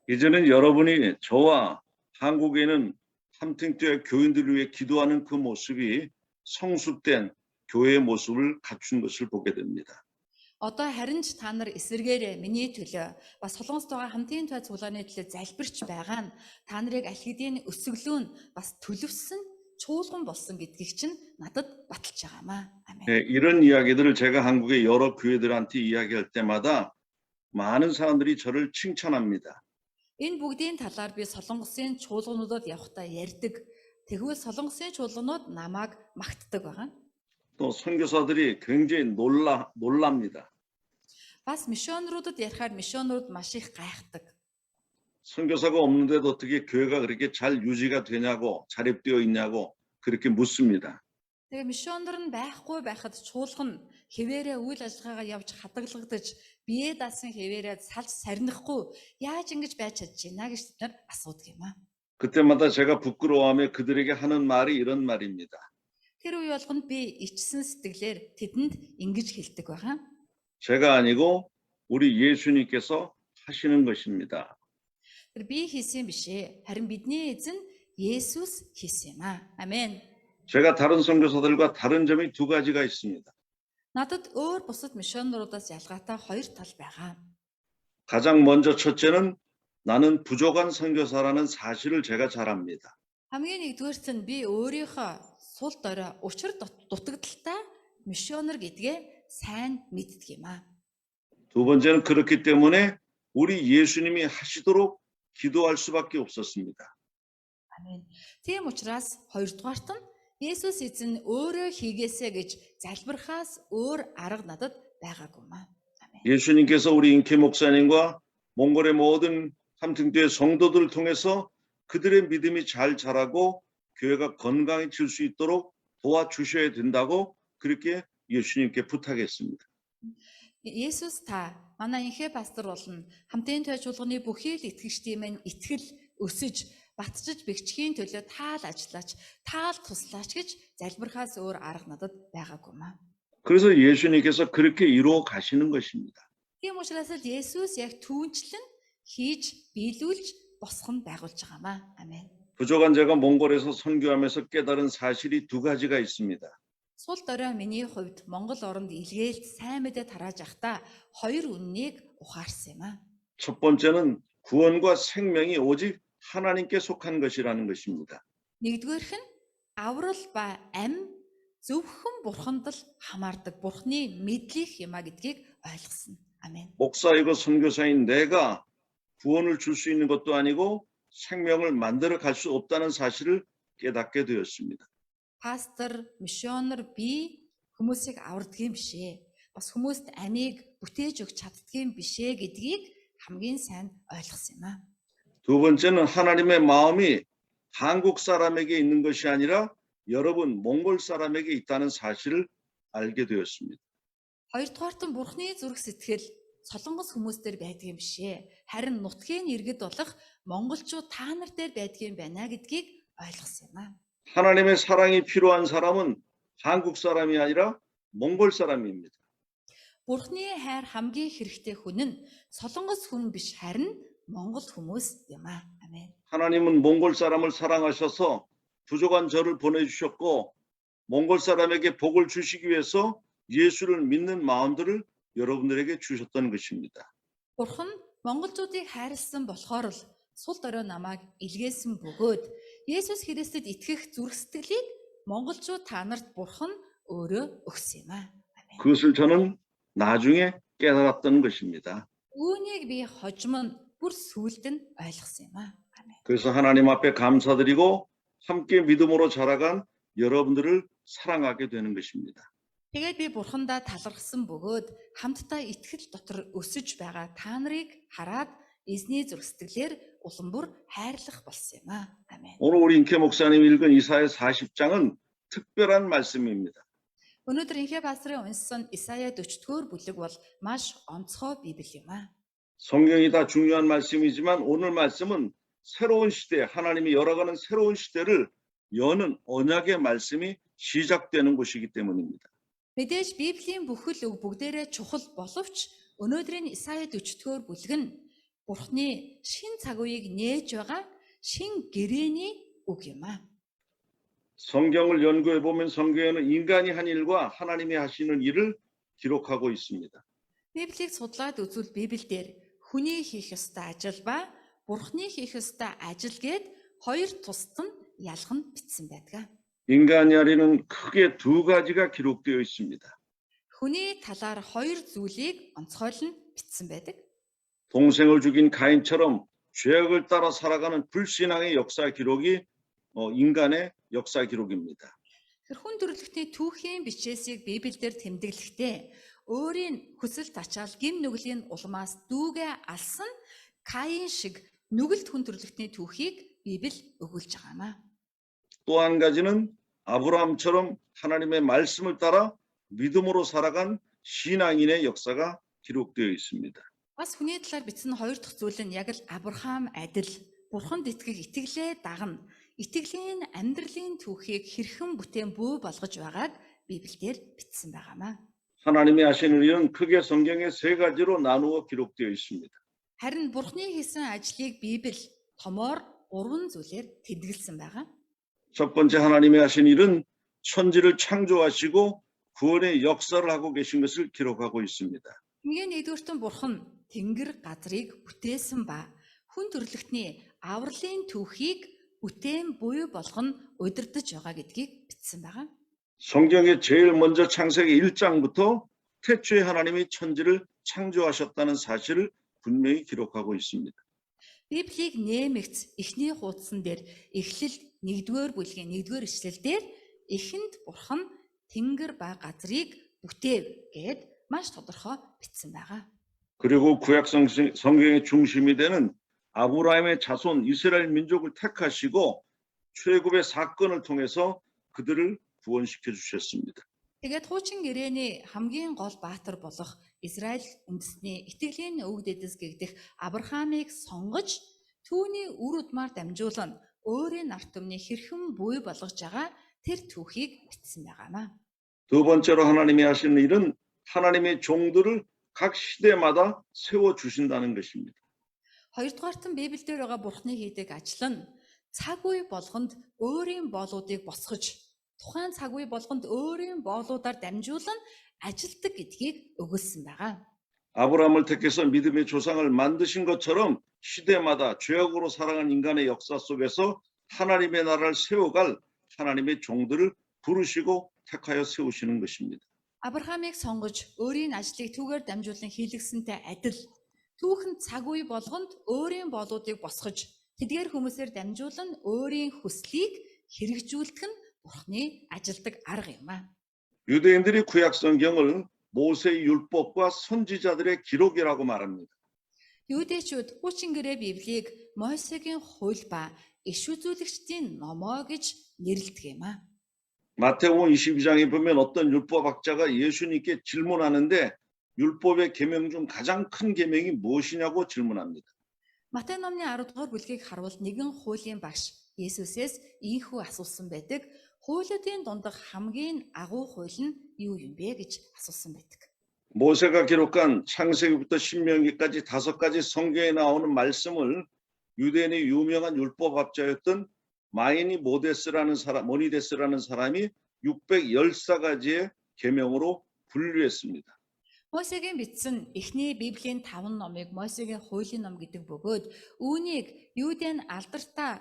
이제는 여러분이 저와 한국에 있는 함팅교회 교인들을 위해 기도하는 그 모습이 성숙된 교회의 모습을 갖춘 것을 보게 됩니다. Одоо харин ч та нар эсэргээрээ миний төлөө бас солонгост байгаа хамтын туй цуглааны төлөө залбирч байгаа нь та нарыг алхидийн өсөглөө нь бас төлөвсөн чуулган болсон гэдгийг чинь надад баталж байгаамаа. Амен. 예, 이런 이야기들을 제가 한국의 여러 교회들한테 이야기할 때마다 많은 사람들이 저를 칭찬합니다. Энэ бүгдийн талаар би солонгосын чуулгануудад явахдаа ярьдаг. Тэгвэл солонгосын чуулганууд намайг магтдаг байгаа. 또 선교사들이 굉장히 놀랍니다. Бас мишонеруудад ярихаар мишонерууд маш их гайхдаг. 선교사가 없는데도 어떻게 교회가 그렇게 잘 유지가 되냐고 자립되어 있냐고 그렇게 묻습니다. Тэгээ мишонер нь байхгүй байхад чуулган хэвээрээ үйл ажиллагаагаа явж хадгалагдаж бие даасан хэвээрээ салж сарнахгүй яаж ингэж байж чадж байна гэж бид нар асуудаг юм аа. 그때마다 제가 부끄러워하며 그들에게 하는 말이 이런 말입니다. Тэр үе болгонд би ичсэн сэтгэлээр тэдэнд ингэж хэлдэг байгаа. 제가 아니고 우리 예수님께서 하시는 것입니다. Тэр би хийсэн биш ээ. Харин бидний эзэн Есүс хийсэн юм аа. Амен. 제가 다른 선교사들과 다른 점이 두 가지가 있습니다. Надад өөр бусад мишонеруудаас ялгаатай хоёр тал байгаа. 가장 먼저 첫째는 나는 부족한 선교사라는 사실을 제가 잘 압니다. Хамгийн нэгдүгээрт нь би өөрийнхөө сул дорой учир дутагдaltaй мишонер гэдгээ сайн мэддэг юм аа. 두 번째는 그렇기 때문에 우리 예수님이 하시도록 기도할 수밖에 없었습니다. Амен. Тийм учраас хоёрдугаарт нь Есүс эзэн өөрөө хийгээсэ гэж залбирхаас өөр арга надад байгаагүй маа. Амен. 예수님께서 우리 인케 목사님과 몽골의 모든 함팅교회 성도들을 통해서 그들의 믿음이 잘 자라고 교회가 건강해질 수 있도록 도와주셔야 된다고 그렇게 예수님께 부탁했습니다. Есүс та манай инхээ пастор болон хамтын туй чуулганы бүхий л итгэгчдийн маань итгэл өсөж батжиж бэгчхийн төлөө таал ажиллаач, таал туслаач гэж залбирхаас өөр арга надад байгаагүй маа. 그래서 예수님께서 그렇게 이루어 가시는 것입니다. Тийм учраас л Есүс яг түүнчлэн хийж биелүүлж босгон байгуулж байгаамаа. Амен. 부족한 제가 몽골에서 선교하면서 깨달은 사실이 두 가지가 있습니다. Сул дорой миний хувьд Монгол оронд илгээлт сайн мэдээ тарааж явахдаа хоёр үннийг ухаарсан юм аа. 첫 번째는 구원과 생명이 오직 하나님께 속한 것이라는 것입니다. Нэгдүгээрх нь аврал ба ам зөвхөн бурханд л хамаардаг. Бурхны мэдлэх юм а гэдгийг ойлгосон. Амен. 목사이고 선교사인 내가 구원을 줄 수 있는 것도 아니고 생명을 만들어 갈 수 없다는 사실을 깨닫게 되었습니다. Пастор, мишонер би хүмүүсийг авардаг юм биш ээ. Бас хүмүүст амийг бүтээж өгч чаддаг юм биш ээ гэдгийг хамгийн сайн ойлгосон юм а. 두 번째는 하나님의 마음이 한국 사람에게 있는 것이 아니라 여러분 몽골 사람에게 있다는 사실을 알게 되었습니다. Хоёрдугаарт нь бурхны зүрх сэтгэл солонгос хүмүүс дээр байдаг юм биш ээ. Харин нутгийн иргэд болох монголчууд та нар дээр байдаг юм байна гэдгийг ойлгосон юм а. 하나님의 사랑이 필요한 사람은 한국 사람이 아니라 몽골 사람입니다. Бурхны хайр хамгийн хэрэгтэй хүн нь солонгос хүн биш харин монгол хүмүүс юм а. Амен. 하나님은 몽골 사람을 사랑하셔서 부족한 저를 보내주셨고 몽골 사람에게 복을 주시기 위해서 예수를 믿는 마음들을 여러분들에게 주셨던 것입니다. Бурхан монголчуудыг хайрлсан болохоор л сул дорой намайг илгээсэн бөгөөд Есүс Христэд итгэх зүрх сэтгэлийг монголчууд та нарт Бурхан өөрөө өгсөн юм а. Амен. 그것을 저는 나중에 깨달았던 것입니다. Үүнийг би хожим нь бүр сүулт нь ойлгосон юм а. Амен. 그래서 하나님 앞에 감사드리고 함께 믿음으로 자라간 여러분들을 사랑하게 되는 것입니다. Тэгээд би Бурхандаа талархсан бөгөөд хамтдаа итгэл дотор өсөж байгаа та нарыг хараад эзний зүрх сэтгэлээр улам бүр хайрлах болсон юм а. Амен. 오늘 우리 인케 목사님 읽은 이사야 40장은 특별한 말씀입니다. Өнөөдөр инхээ пастрын уншсан Исая 40-р бүлэг бол маш онцгой Библи юм а. 성경이 다 중요한 말씀이지만 오늘 말씀은 새로운 시대, 하나님이 열어가는 새로운 시대를 여는 언약의 말씀이 시작되는 곳이기 때문입니다. Мэдээж Библийн бүхэл үг бүгдээрээ чухал боловч өнөөдрийн Исая 40-р бүлэг нь Бурхны шин цаг үеийг нээж байгаа шин гэрээний үг юм аа. 성경을 연구해 보면 성경에는 인간이 한 일과 하나님이 하시는 일을 기록하고 있습니다. Библийг судлаад үзвэл Библиэлд хүний хийх ёстой ажил ба Бурхны хийх ёстой ажил гээд хоёр тусад нь ялах нь бичсэн байдаг. 인간이 하려는 크게 두 가지가 기록되어 있습니다. Хүний талаар хоёр зүйлийг онцгойлон бичсэн байдаг. 동생을 죽인 가인처럼 죄악을 따라 살아가는 불신앙의 역사 기록이 인간의 역사 기록입니다. Тэр хүн төрлөختний түүхийн бичээсийг Библиэлд тэмдэглэхдээ өөрийн хүсэл тачаал гим нүглийн улмаас дүүгээ алсан Каин шиг нүгэлт хүн төрлөختний түүхийг Библи өгүүлж байгаамаа. 또 한 가지는 아브라함처럼 하나님의 말씀을 따라 믿음으로 살아간 신앙인의 역사가 기록되어 있습니다. Бас хүний талаар бичсэн хоёр дахь зүйл нь яг л Авраам адил Бурханд итгэх итгэлээ дагна. Итгэлийн амьдралын түүхийг хэрхэн бүтээн бүү болгож байгааг Библиэлд бичсэн байгаамаа. 하나님이 하시는 일은 크게 성경에 세 가지로 나누어 기록되어 있습니다. Харин Бурхны хийсэн ажлыг Библи томоор 3 зүйлээр тэмдэглэсэн байгаа. 첫 번째 하나님이 하신 일은 천지를 창조하시고 구원의 역사를 하고 계신 것을 기록하고 있습니다. Хамгийн нэгдүгээртэн Бурхан тэнгэр газрыг бүтээсэн ба хүн төрлөختний авралын түүхийг бүтээн буй болгон удирдах байгаа гэдгийг бичсэн байгаа. 성경의 제일 먼저 창세기 1장부터 태초에 하나님이 천지를 창조하셨다는 사실을 분명히 기록하고 있습니다. Библийг нэмэгц эхний хуудсан дээр Эхлэл 1-р бүлгийн 1-р ишлэлдэр эхэнд Бурхан тэнгэр ба газрыг бүтээв гэд маш тодорхой бичсэн байгаа. 그리고 구약 성경의 중심이 되는 아브라함의 자손 이스라엘 민족을 택하시고 출애굽의 사건을 통해서 그들을 구원시켜 주셨습니다. Тэгээд хуучин гэрээний хамгийн гол баатар болох Израиль үндэстний итгэлийн өвөг дэдэс гэгдэх Авраамыг сонгож түүний үр удмаар дамжуулан өөрийн ард түмний хэрхэн буй болгож байгаа тэр түүхийг бичсэн байгаамаа. 두 번째로 하나님이 하시는 일은 하나님의 종들을 각 시대마다 세워 주신다는 것입니다. Хоёрдугаарт нь Библиэлд байгаа Бурхны хийдэг ажил нь цаг үе болгонд өөрийн боолуудыг босгож тухайн цаг үе болгонд өөрийн боолуудаар дамжуулан ажилдаг гэдгийг өгүүлсэн байгаа. 아브라함을 택해서 믿음의 조상을 만드신 것처럼 시대마다 죄악으로 살아간 인간의 역사 속에서 하나님의 나라를 세워갈 하나님의 종들을 부르시고 택하여 세우시는 것입니다. Авраамыг сонгож өөрийн ажлыг түүгээр дамжуулан хийлгэсэнтэй адил түүхэн цаг үе болгонд өөрийн боолуудыг босгож тэдгээр хүмүүсээр дамжуулан өөрийн хүслийг хэрэгжүүлэх нь Бурхны ажилдаг арга юм аа. 유대인들이 구약 성경을 모세의 율법과 선지자들의 기록이라고 말합니다. Юудэчүүд хуучин гэрээ Библийг Мосегийн хууль ба иш үзүүлэгчдийн номоо гэж нэрлэдэг юм аа. 마태복음 22장에 보면 어떤 율법학자가 예수님께 질문하는데 율법의 계명 중 가장 큰 계명이 무엇이냐고 질문합니다. Матай номны 10 дугаар бүлгийг харвал нэгэн хуулийн багш Есүсээс ийхүү асуусан байдаг. Хуулиудын дундах хамгийн агуу хууль нь юу юм бэ гэж асуусан байдаг. 모세가 기록한 창세기부터 신명기까지 5가지 성경에 나오는 말씀을 유대인의 유명한 율법학자였던 모니데스라는 사람이 614가지의 계명으로 분류했습니다. Мосегийн бичсэн эхний Библийн 5 номыг Мосегийн хуулийн ном гэдэг бөгөөд үүнийг Юудын алдартай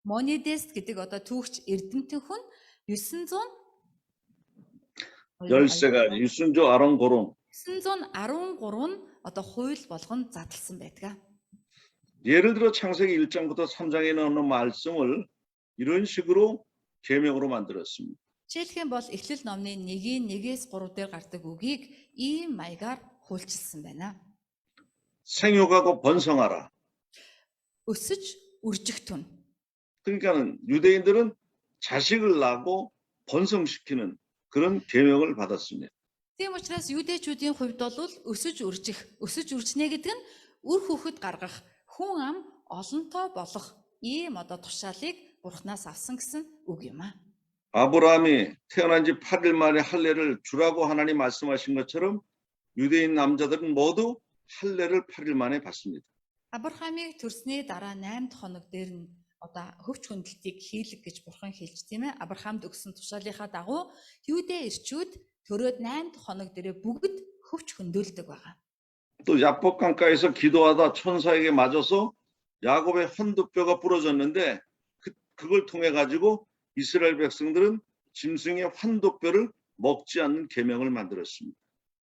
Монидес гэдэг түүхч эрдэмтэн хүн 13가지 유순조 아론고론 913 хууль болгон задлсан байдаг. 예를 들어 창세기 1장부터 3장에 나오는 말씀을 이런 식으로 계명으로 만들었습니다. Жишээлхэн бол Эхлэл номны 1-1-3 дээр гардаг үгийг ийм маягаар хуульчилсан байна. 생육하고 번성하라. Өсөж үржигтүн. 그러니까 유대인들은 자식을 낳고 번성시키는 그런 계명을 받았습니다. Тийм учраас юудэчүүдийн хувьд бол өсөж үржнэ гэдэг нь үр хүүхэд гаргах, хүн ам олонтоо болох ийм тушаалыг Бурханаас авсан гэсэн үг юм аа. 아브라함이 태어난 지 8일 만에 할례를 주라고 하나님 말씀하신 것처럼 유대인 남자들은 모두 할례를 8일 만에 받습니다. Авраамыг төрсний дараа 8 дахь хоног дээр нь хөвч хөндлөлтийг хийлэг гэж Бурхан хэлж тийм ээ. Авраамд өгсөн тушаалынхаа дагуу Юудэ ирчүүд төрөөд 8 дахь хоног дээрээ бүгд хөвч хөндөөлдөг байгаа. 또 야복 강가에서 기도하다 천사에게 맞아서 야곱의 환두뼈가 부러졌는데 그걸 통해 가지고 이스라엘 백성들은 짐승의 환두뼈를 먹지 않는 계명을 만들었습니다.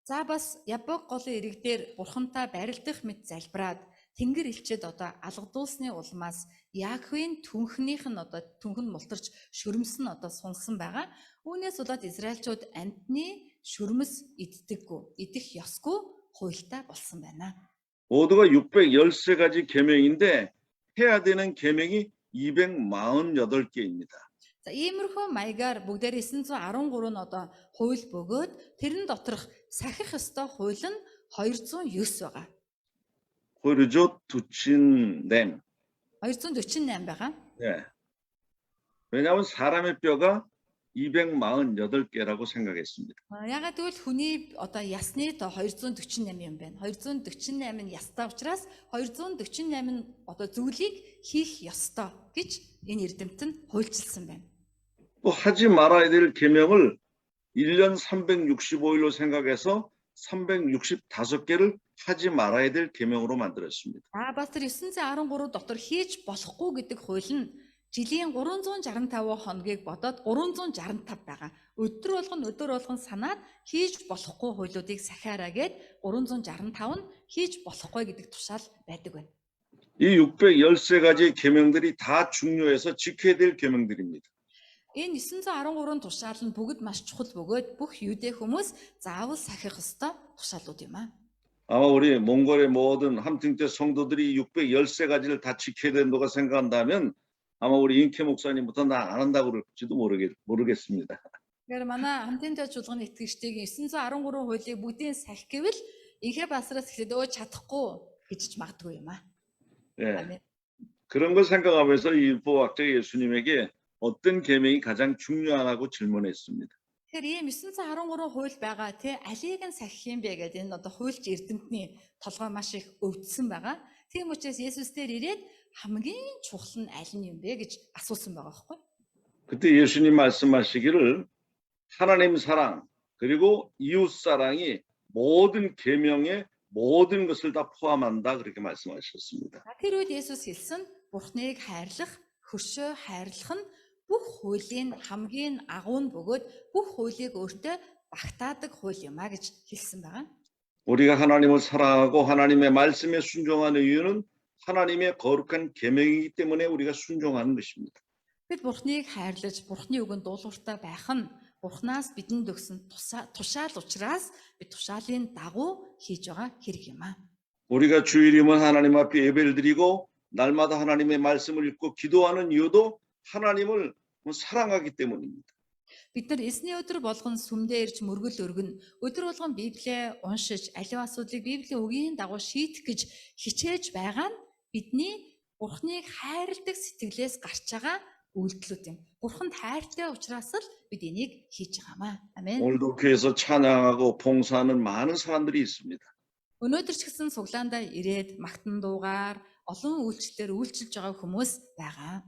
За бас Ябог голын ирэг дээр Бурхантай барилдах мэт залбираад Тэнгэр элчэд алгадуулсны улмаас Яаковын түнхнийх нь түнхэн мултарч шүрмс нь сунсан байгаа. Үүнээс болоод Израильчууд амьтны шүрмс идэх ёсгүй хуйлтай болсон байна. 모두가 613가지 계명인데 해야 되는 계명이 248개입니다. За иймэрхүү маягаар бүгдээр 913 нь хууль бөгөөд тэрэн доторх сахих ёстой хууль нь 209 байгаа. 고르조 두친냄. 248 байгаа. 네. 왜냐하면 사람의 뼈가 248개라고 생각했습니다. Ягаад гэвэл хүний ясны 248 юм байна. 248 нь ястай учраас 248 нь зүйлийг хийх ёстой гэж энэ эрдэмт нь хуульчилсан байна. 또 하지 말아야 될 계명을 1년 365일로 생각해서 365개를 하지 말아야 될 계명으로 만들었습니다. Бас тэр 913 дотор хийж болохгүй гэдэг хууль нь жилийн 365 хоногийг бодоод 365 байгаа. Өдөр болгон санаад хийж болохгүй хуулиудыг сахиараа гээд 365 нь хийж болохгүй гэдэг тушаал байдаг байна. 이 613가지 계명들이 다 중요해서 지켜야 될 계명들입니다. Энэ 913 тушаал нь бүгд маш чухал бөгөөд бүх юудэ хүмүүс заавал сахих ёстой тушаалууд юм аа. 아마 우리 몽골의 모든 함팅때 성도들이 613가지를 다 지켜야 된다고 생각한다면 아마 우리 인케 목사님부터 나 안 한다고 그럴지도 모르겠습니다. Тэгэхээр манай хамтынтай чуулганы итгэгчдийн 913 хуулийг бүгдийг сахих гэвэл инхэ басраас эхлээд чадахгүй гэж магадгүй юм аа. 네. 그런 걸 생각하면서 율법학자 예수님에게 어떤 계명이 가장 중요하냐고 질문했습니다. Тэгэхээр ийм 913 хууль байгаа те алийг нь сахих юм бэ гэдэг энэ хуульч эрдэмтний толгой маш их өвдсөн байгаа. Тийм учраас Есүс дээр ирээд хамгийн чухал нь аль нь юм бэ гэж асуусан байгаа байхгүй. 그때 예수님 말씀하시기를 하나님 사랑 그리고 이웃 사랑이 모든 계명의 모든 것을 다 포함한다 그렇게 말씀하셨습니다. Тэр үед Есүс хэлсэн Бурхныг хайрлах, хөршөө хайрлах нь бүх хуулийн хамгийн агуу нь бөгөөд бүх хуулийг өөртөө багтаадаг хууль юм а гэж хэлсэн байгаа. 우리가 하나님을 사랑하고 하나님의 말씀에 순종하는 이유는 하나님의 거룩한 계명이기 때문에 우리가 순종하는 것입니다. Бид Бурхныг хайрлаж, Бурхны үгэнд дуулууртай байх нь Бурхнаас бидэнд өгсөн тушаал учраас бид тушаалын дагуу хийж байгаа хэрэг юм а. 우리가 주일이면 하나님 앞에 예배를 드리고 날마다 하나님의 말씀을 읽고 기도하는 이유도 하나님을 사랑하기 때문입니다. Бид нар эзний өдөр болгон сүмдээ ирж мөргөл өргөн өдөр болгон Библийг уншиж аливаа асуудлыг Библийн үгийн дагуу шийдэх гэж хичээж байгаа нь бидний Бурхныг хайрладаг сэтгэлээс гарч байгаа үйлдэлүүд юм. Бурханд хайртай учраас л бид энийг хийж байгаамаа. Амен. 오늘도 교회에서 찬양하고 봉사하는 많은 사람들이 있습니다. Өнөөдөр ч гэсэн суглаандаа ирээд магтан дуугаар олон үйлчлэлээр үйлчилж байгаа хүмүүс байгаа.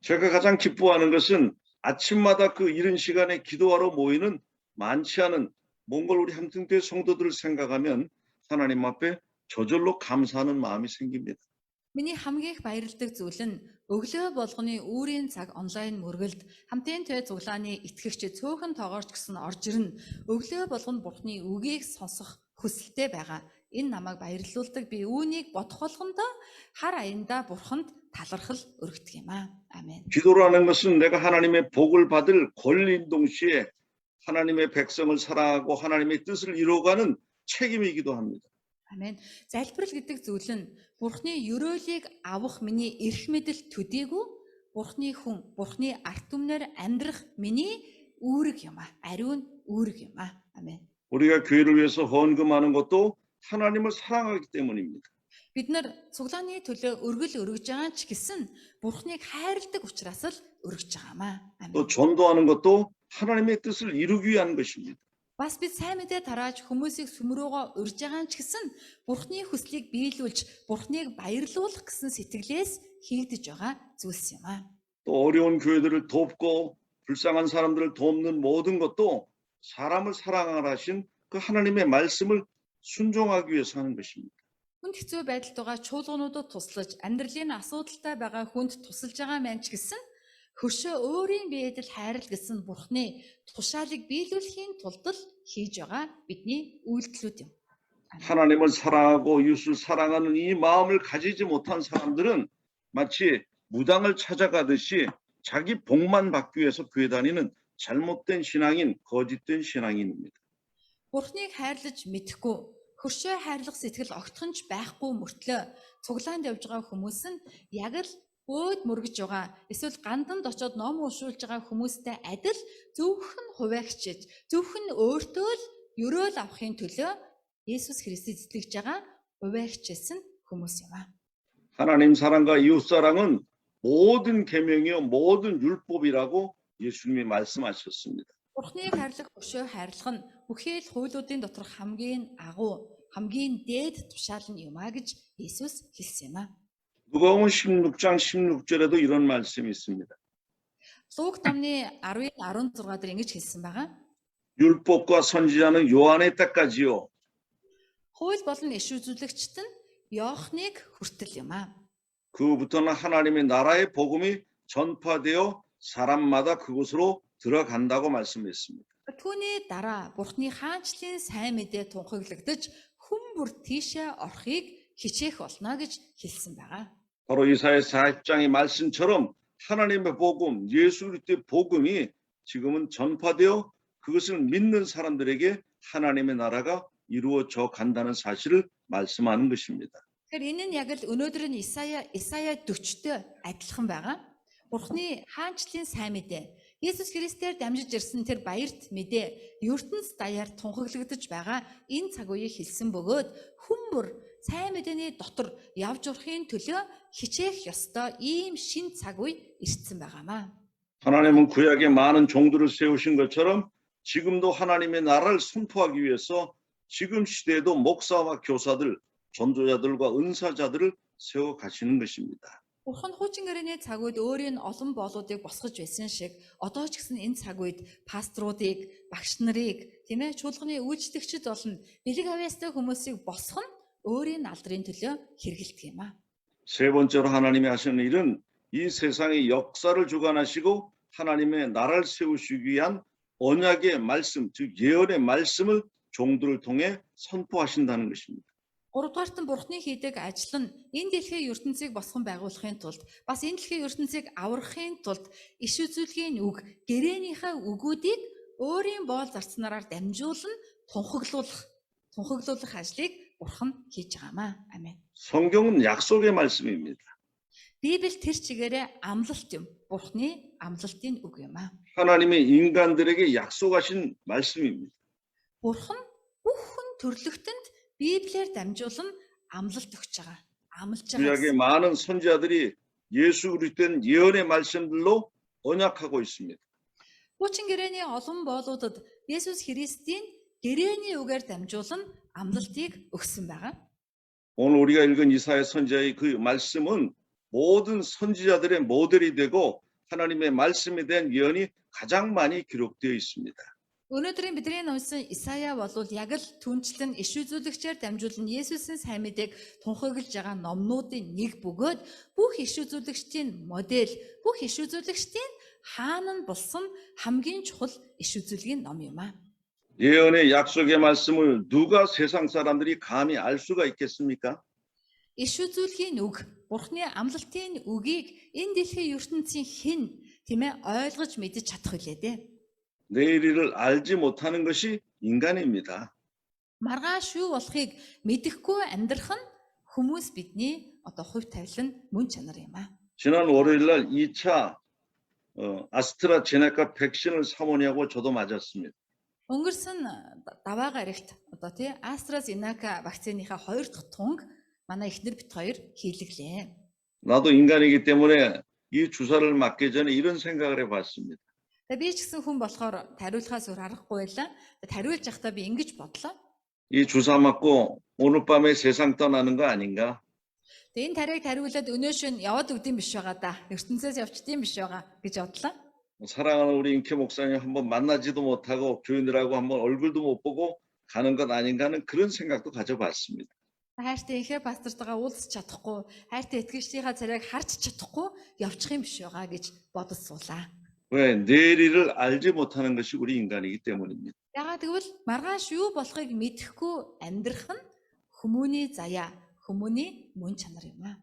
제가 가장 기뻐하는 것은 아침마다 그 이른 시간에 기도하러 모이는 많지 않은 몽골 우리 함등교회 성도들을 생각하면 하나님 앞에 저절로 감사하는 마음이 생깁니다. Миний хамгийн их баярладаг зүйл нь өглөө болгоны үүрийн цаг онлайн мөргөлд хамтын төв цуглааны итгэгч цөөхөн тоогоорч гисэн орж ирнэ. Өглөө болгоно Бурхны үгийг сонсох хүсэлтэй байгаа. Энэ намайг баярлуулдаг. Би үүнийг бодох болгондоо хар аяндаа Бурханд талархал өргөдөг юм аа. 아멘. 기도라는 것은 내가 하나님의 복을 받을 권리인 동시에 하나님의 백성을 사랑하고 하나님의 뜻을 이루어가는 책임이기도 합니다. 아멘. Залбирал гэдэг зүйл нь Бурхны ёроолыг авах миний эрх мэдэл төдийгүй Бурхны хүн, Бурхны арт түмнэр амьдрах миний үүрэг юм аа. Ариун үүрэг юм аа. 아멘. 우리가 교회를 위해서 헌금하는 것도 하나님을 사랑하기 때문입니다. Бид нар цуглааны төлөө өргөл өргөж байгаа ч гэсэн Бурхныг хайрладаг учраас л өргөж байгаамаа. Амен. 또 전도하는 것도 하나님의 뜻을 이루기 위한 것입니다. Бас бид сайн мэдээ тарааж хүмүүсийг сүмрөөгөө урьж байгаа ч гэсэн Бурхны хүслийг биелүүлж Бурхныг баярлуулах гэсэн сэтгэлээс хийгдэж байгаа зүйлс юм аа. 또 어려운 교회들을 돕고 불쌍한 사람들을 돕는 모든 것도 사람을 사랑하라 하신 그 하나님의 말씀을 순종하기 위해서 하는 것입니다. Хүнд хэцүү байдалд байгаа чуулгануудад туслаж, амьдралын асуудалтай байгаа хүнд тусалж байгаа маань ч гэсэн хөршөө өөрийн биедэл хайрал гэсэн Бурхны тушаалыг биелүүлэхийн тулд л хийж байгаа бидний үйлдэлүүд юм. 하나님을 사랑하고 이웃을 사랑하는 이 마음을 가지지 못한 사람들은 마치 무당을 찾아가듯이 자기 복만 받기 위해서 교회 다니는 잘못된 신앙인, 거짓된 신앙인입니다. Бурхныг хайрлаж мэдэхгүй хөршөө хайрлах сэтгэл огтхонч байхгүй мөртлөө цуглаанд явж байгаа хүмүүс нь яг л бөөд мөргөж байгаа эсвэл ганданд очоод ном уншуулж байгаа хүмүүстэй адил зөвхөн хуваагчиж зөвхөн өөртөө л өрөөл авахын төлөө Есүс Христэд итгэж байгаа хуваагчсэн хүмүүс юм аа. 하나님 사랑과 이웃 사랑은 모든 계명이요 모든 율법이라고 예수님이 말씀하셨습니다. Бурхныг хайрлах, хөршөө хайрлах нь бүхэл хуулиудын дотор хамгийн агуу, хамгийн дээд тушаал нь юм а гэж Есүс хэлсэн юм а. 누가복음 16장 16절에도 이런 말씀이 있습니다. Луг номны 10-ын 16 дээр ингэж хэлсэн байгаа. 율법과 선지자는 요한의 때까지요. Хууль болон иш үзүүлэгчт нь Иохныг хүртэл юм а. 그부터는 하나님의 나라의 복음이 전파되어 사람마다 그곳으로 들어간다고 말씀했습니다. Түүний дараа Бурхны хаанчлалын сайн мэдээ тунхаглагдаж хүн бүр тийшээ орохыг хичээх болно гэж хэлсэн байгаа. 바로 이사야 40장의 말씀처럼 하나님의 복음, 예수 그리스도의 복음이 지금은 전파되어 그것을 믿는 사람들에게 하나님의 나라가 이루어져 간다는 사실을 말씀하는 것입니다. Тэгэхээр энэ нь яг л өнөөдөр нь Исая 40-тэй адилхан байгаа. Бурхны хаанчлалын сайн мэдээ Есүс Христээр дамжиж ирсэн тэр баярт мэдээ ертөнц даяар тунхаглагдаж байгаа энэ цаг үеийг хэлсэн бөгөөд хүмүүр сайн мэдээний дотор явж урахын төлөө хичээх ёстой ийм шин цаг үе ирсэн байгаамаа. 하나님은 구약에 많은 종들을 세우신 것처럼 지금도 하나님의 나라를 선포하기 위해서 지금 시대에도 목사와 교사들, 전도자들과 은사자들을 세워 가시는 것입니다. Бурхан хуучин гэрээний цаг үед өөрийн олон боолуудыг босгож байсан шиг одоо ч гэсэн энэ цаг үед пасторуудыг, багш нарыг, тийм ээ, чуулганы үйлчлэгчид болон бэлэг авьяастай хүмүүсийг босгох нь өөрийн алдрын төлөө хэрэгэлдэг юм а. 세 번째로 하나님이 하시는 일은 이 세상의 역사를 주관하시고 하나님의 나라를 세우시기 위한 언약의 말씀, 즉 예언의 말씀을 종들을 통해 선포하신다는 것입니다. Гуравдугаарт нь Бурхны хийдэг ажил нь энэ дэлхийн ертөнцийг босгон байгуулахын тулд бас энэ дэлхийн ертөнцийг аврахын тулд иш үзүүлгийн үг, гэрээнийхээ үгүүдийг өөрийн боол зарцнараар дамжуулан тунхаглуулах ажлыг Бурхан хийж байгаамаа. Амен. 성경은 약속의 말씀입니다. Библи тэр чигээрээ амлалт юм. Бурхны амлалтын үг юм аа. 하나님의 인간들에게 약속하신 말씀입니다. Бурхан бүх хүн төрлөختөнд Библиэр дамжуулан амлалт өгч байгаа. Амлаж 구약의 байгаа. 많은 선지자들이 예수 그리스도의 예언의 말씀들로 언약하고 있습니다. Хуучин гэрээний олон боолуудад Есүс Христийн гэрээний үгээр дамжуулан амлалтыг өгсөн байгаа. 오늘 우리가 읽은 이사야 선지자의 그 말씀은 모든 선지자들의 모델이 되고 하나님의 말씀에 대한 예언이 가장 많이 기록되어 있습니다. Өнөөдрийн бидний уншсан Исая болвол яг л түнчлэн иш үзүүлэгчээр дамжуулан Есүсийн сайн мэдээг тунхаглаж байгаа номнуудын нэг бөгөөд бүх иш үзүүлэгчдийн модель, бүх иш үзүүлэгчдийн хаан нь болсон хамгийн чухал иш үзүүлгийн ном юм а. 예언의 약속의 말씀을 누가 세상 사람들이 감히 알 수가 있겠습니까? Иш үзүүлгийн үг, Бурхны амлалтын үгийг энэ дэлхийн ертөнцийн хэн тийм ээ ойлгож мэдэж чадах вүлээ дээ. 내일을 알지 못하는 것이 인간입니다. Маргааш юу болохыг мэдэхгүй амьдрах нь хүмүүс бидний одоо хувь тавилан мөн чанар юм а. 지난 월요일 날 2차 아스트라제네카 백신을 사모니하고 저도 맞았습니다. Өнгөрсөн даваа гарагт одоо тий AstraZeneca вакциныхаа 2 дахь тунг манай эхнэр бит хоёр хийлгэлээ. 나도 인간이기 때문에 이 주사를 맞기 전에 이런 생각을 해봤습니다. Тэгээ би ч гэсэн хүн болохоор тариулахаас өөр аргагүй байлаа. Тариулж явахдаа би ингэж бодлоо. 이 주사 맞고 오늘 밤에 세상 떠나는 거 아닌가? Тэгээ энэ тариаг тариулаад өнөө шөнө яваад өгдөм биш байгаа да. ертөнцөөс явчдсан биш байгаа гэж бодлоо. 사랑하는 우리 인케 목사님 한번 만나지도 못하고 교인들하고 한번 얼굴도 못 보고 가는 것 아닌가 하는 그런 생각도 가져봤습니다. Хайртай ихэ пастортойгоо уулзч чадахгүй, хайртай итгэгчдийнхаа царайг харж чадахгүй явчих юм биш байгаа гэж бодсуулаа. 왜 내일을 알지 못하는 것이 우리 인간이기 때문입니다. Ягаад гэвэл маргааш юу болохыг мэдэхгүй амьдрах нь хүмүүний заяа, хүмүүний мөн чанар юм аа.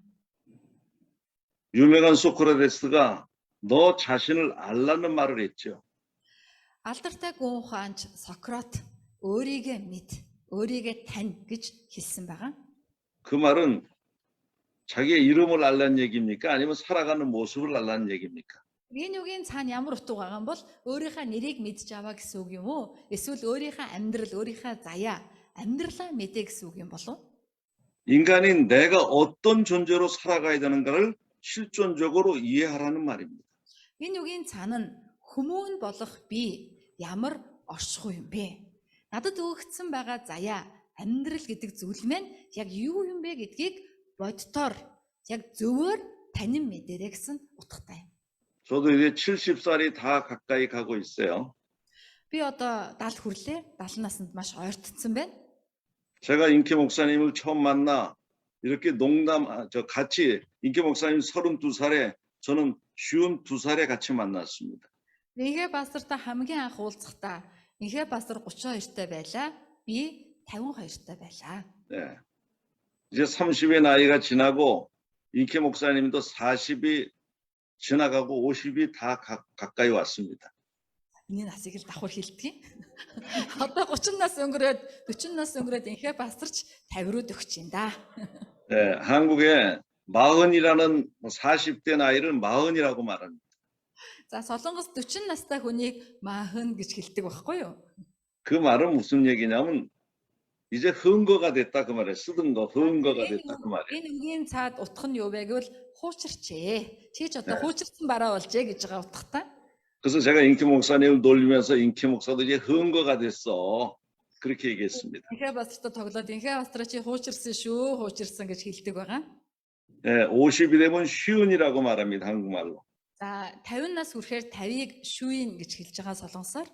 유명한 소크라테스가 너 자신을 알라는 말을 했죠. Алдартай гүн ухаанч Сократ өөрийгөө мэд, өөрийгөө тань гэж хэлсэн байгаа. 그 말은 자기의 이름을 알라는 얘기입니까? 아니면 살아가는 모습을 알라는 얘기입니까? Энэ үгийн цаана ямар утга байгаа юм бол өөрийнхөө нэрийг мэдж аваа гэсэн үг юм уу? Эсвэл өөрийнхөө амьдрал, өөрийнхөө заяа, амьдралаа мэдээ гэсэн үг юм болов? 인간인 내가 어떤 존재로 살아가야 되는가를 실존적으로 이해하라는 말입니다. Энэ үгийн цаана нь хүмүүн болох би ямар оршихуй юм бэ? Надад өгөгдсөн байгаа заяа, амьдрал гэдэг зүйл маань яг юу юм бэ гэдгийг боддоор яг зөвөр танин мэдэрэй гэсэн утгатай юм. 저도 이제 70살이 다 가까이 가고 있어요. Би одоо 70 хүрлээ. 70 наснд маш ойртсон байна. 제가 인케 목사님을 처음 만나 이렇게 같이 인케 목사님 32살에 저는 52살에 같이 만났습니다. Инхэ пастортай хамгийн анх уулзахдаа инхэ пастор 32-тай байлаа. Би 52-тай байлаа. 네. 이제 30의 나이가 지나고 인케 목사님도 40이 지나가고 50이 다 가까이 왔습니다. Миний насыг л давхар хэлдэг. Одоо 30 нас өнгөрөөд 40 нас өнгөрөөд инхэ пасторч 50 руу өгч юм да. 네, 한국에 40이라는 40대 나이를 40이라고 말합니다. За Солонгос 40 настай хүнийг маахын гэж хэлдэг байхгүй юу? 그 말은 무슨 얘기냐면 이제 흥거가 됐다 그 말이에요. 쓰던 거 흥거가 됐다 그 말이에요. Энэ үгийн цаад утга нь юу вэ гэвэл хуучирчээ. Чи ч одоо хуучирсан бараа болжээ гэж байгаа утгатай. 그래서 제가 인케 목사님을 놀리면서 인케 목사도 이제 흥거가 됐어. 그렇게 얘기했습니다. 인хэ пастортой тоглоод инхэ пастор чи хуучирсан шүү, хуучирсан гэж хэлдэг байгаа. 네, 50이 되면 쉬운이라고 말합니다. 한국말로. За 50 нас хүрэхээр 50-ыг шүүин гэж хэлж байгаа солонгосоор.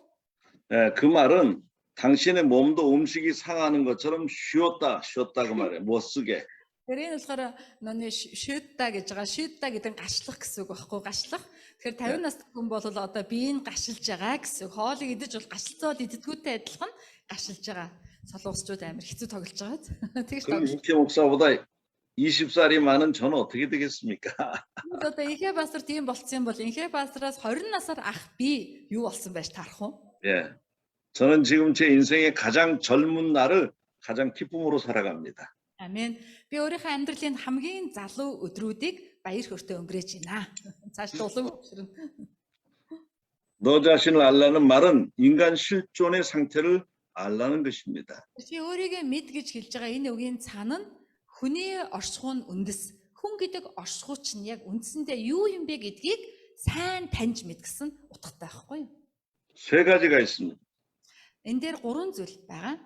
네, 그 말은 당신의 몸도 음식이 상하는 것처럼 쉬었다 그 말이에요. 못 쓰게. Тэр энэ болохоор нөний шüüдта гэж байгаа. Шüüдта гэдэг нь гашлах гэсэн үг байхгүй гашлах. Тэгэхээр 50 настай хүн бол одоо биеийг гашилж байгаа гэсэн. Хоолыг идэж бол гашилцоод иддэггүйтэй адилхан гашилж байгаа. Солонгосчууд амар хэцүү тоглож байгаа. Тэгж 그럼 тоглож. 인케 목사보다 20살이 많은 저는 어떻게 되겠습니까? Одоо инхэ пастор тийм болцсон бол инхэ пастораас 20 насаар ах би юу болсон байж таарах уу? 예. 저는 지금 제 인생의 가장 젊은 날을 가장 기쁨으로 살아갑니다. Амен. Би өөрийнхөө амьдралын хамгийн залуу өдрүүдийг баяр хөөртэй өнгөрөөж байна. Цааш улам өвчрөн. 너 자신을 알라는 말은 인간 실존의 상태를 알라는 것입니다. Чи өөрийгөө мэд гэж хэлж байгаа энэ үгийн цаана нь хүний оршихуун үндэс. Хүн гэдэг оршихуй чинь яг үндсэндээ юу юм бэ гэдгийг сайн таньж мэд гэсэн утгатай байхгүй юу? 세 가지가 있습니다. Энэ дээр 3 зүйл байгаа.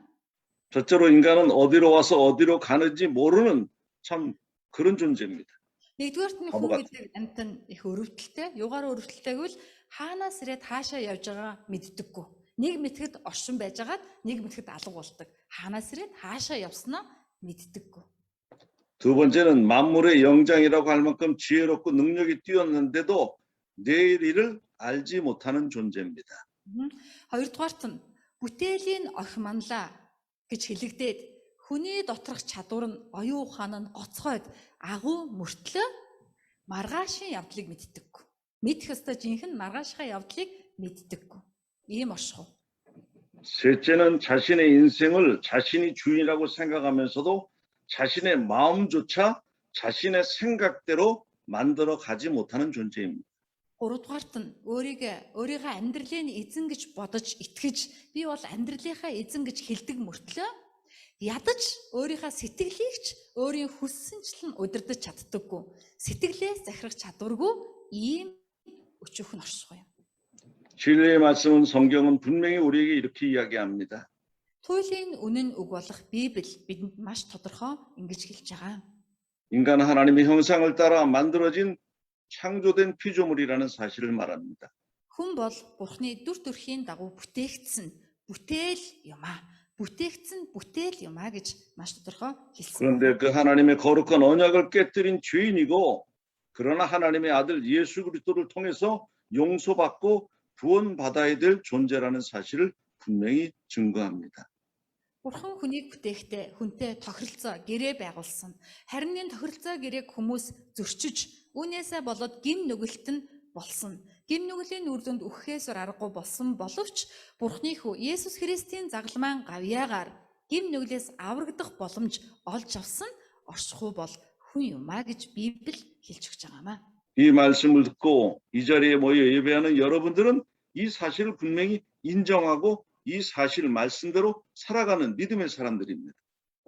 첫째로 인간은 어디로 와서 어디로 가는지 모르는 참 그런 존재입니다. Нэгдүгээрт нь Абугат. хүн гэдэг амьтан их өрөвдөлтэй, юугаар өрөвдөлтэй гэвэл хаанаас ирээд хаашаа явж байгаа мэддэггүй. Нэг мэтгэд оршин байжгаад нэг мэтгэд алга болдог. Хаанаас ирээд хаашаа явснаа мэддэггүй. 두 번째는 만물의 영장이라고 할 만큼 지혜롭고 능력이 뛰었는데도 내일 일을 알지 못하는 존재입니다. Хоёрдугаарт нь бүтээлийн орх манлаа гэж хэлэгдээд хүний доторх чадвар нь оюун ухаан нь гоцгойд агуу мөртлөө маргаашийн явдлыг мэддэггүй. Мэдэх ёстой жинхэнэ маргаашийнхаа явдлыг мэддэггүй. Ийм оршихуй. 셋째는 자신의 인생을 자신이 주인이라고 생각하면서도 자신의 마음조차 자신의 생각대로 만들어 가지 못하는 존재입니다. Гуравдугаарт нь өөрийгөө амьдралын эзэн гэж бодож итгэж би бол амьдралынхаа эзэн гэж хэлдэг мөртлөө ядаж өөрийнхөө сэтгэлийг ч өөрийн хүссэнчлэн удирдах чаддаггүй. Сэтгэлээс захирах чадваргүй ийм өчүүхэн оршихуй юм. 진리의 말씀은 성경은 분명히 우리에게 이렇게 이야기합니다. Туйлын үнэн үг болох Библи бидэнд маш тодорхой ингэж хэлж байгаа. 인간은 하나님의 형상을 따라 만들어진 창조된 피조물이라는 사실을 말합니다. Хүн бол Бурхны дүр төрхийн дагуу бүтээгдсэн бүтээл юм аа. Бүтээгдсэн бүтээл юм аа гэж маш тодорхой хэлсэн. 그런데 그 하나님의 거룩한 언약을 깨뜨린 죄인이고 그러나 하나님의 아들 예수 그리스도를 통해서 용서받고 구원받아야 될 존재라는 사실을 분명히 증거합니다. Бурхан хүнийг бүтээхдээ хүнтэй тохиролцоо гэрээ байгуулсан. Харин энэ тохиролцоо гэрээг хүмүүс зөрчиж, үүнээсээ болоод гим нүгэлт нь болсон. Гим нүглийн үр дүнд үхэхээс аргагүй болсон боловч Бурханы хүү Есүс Христийн загалмаан гавьяагаар гим нүглээс аврагдах боломж олж авсан оршихуй бол хүн юмаа гэж Библи хэлж өгч байгаамаа. 이 말씀을 듣고 이 자리에 모여 예배하는 여러분들은 이 사실을 분명히 인정하고 이 사실 말씀대로 살아가는 믿음의 사람들입니다.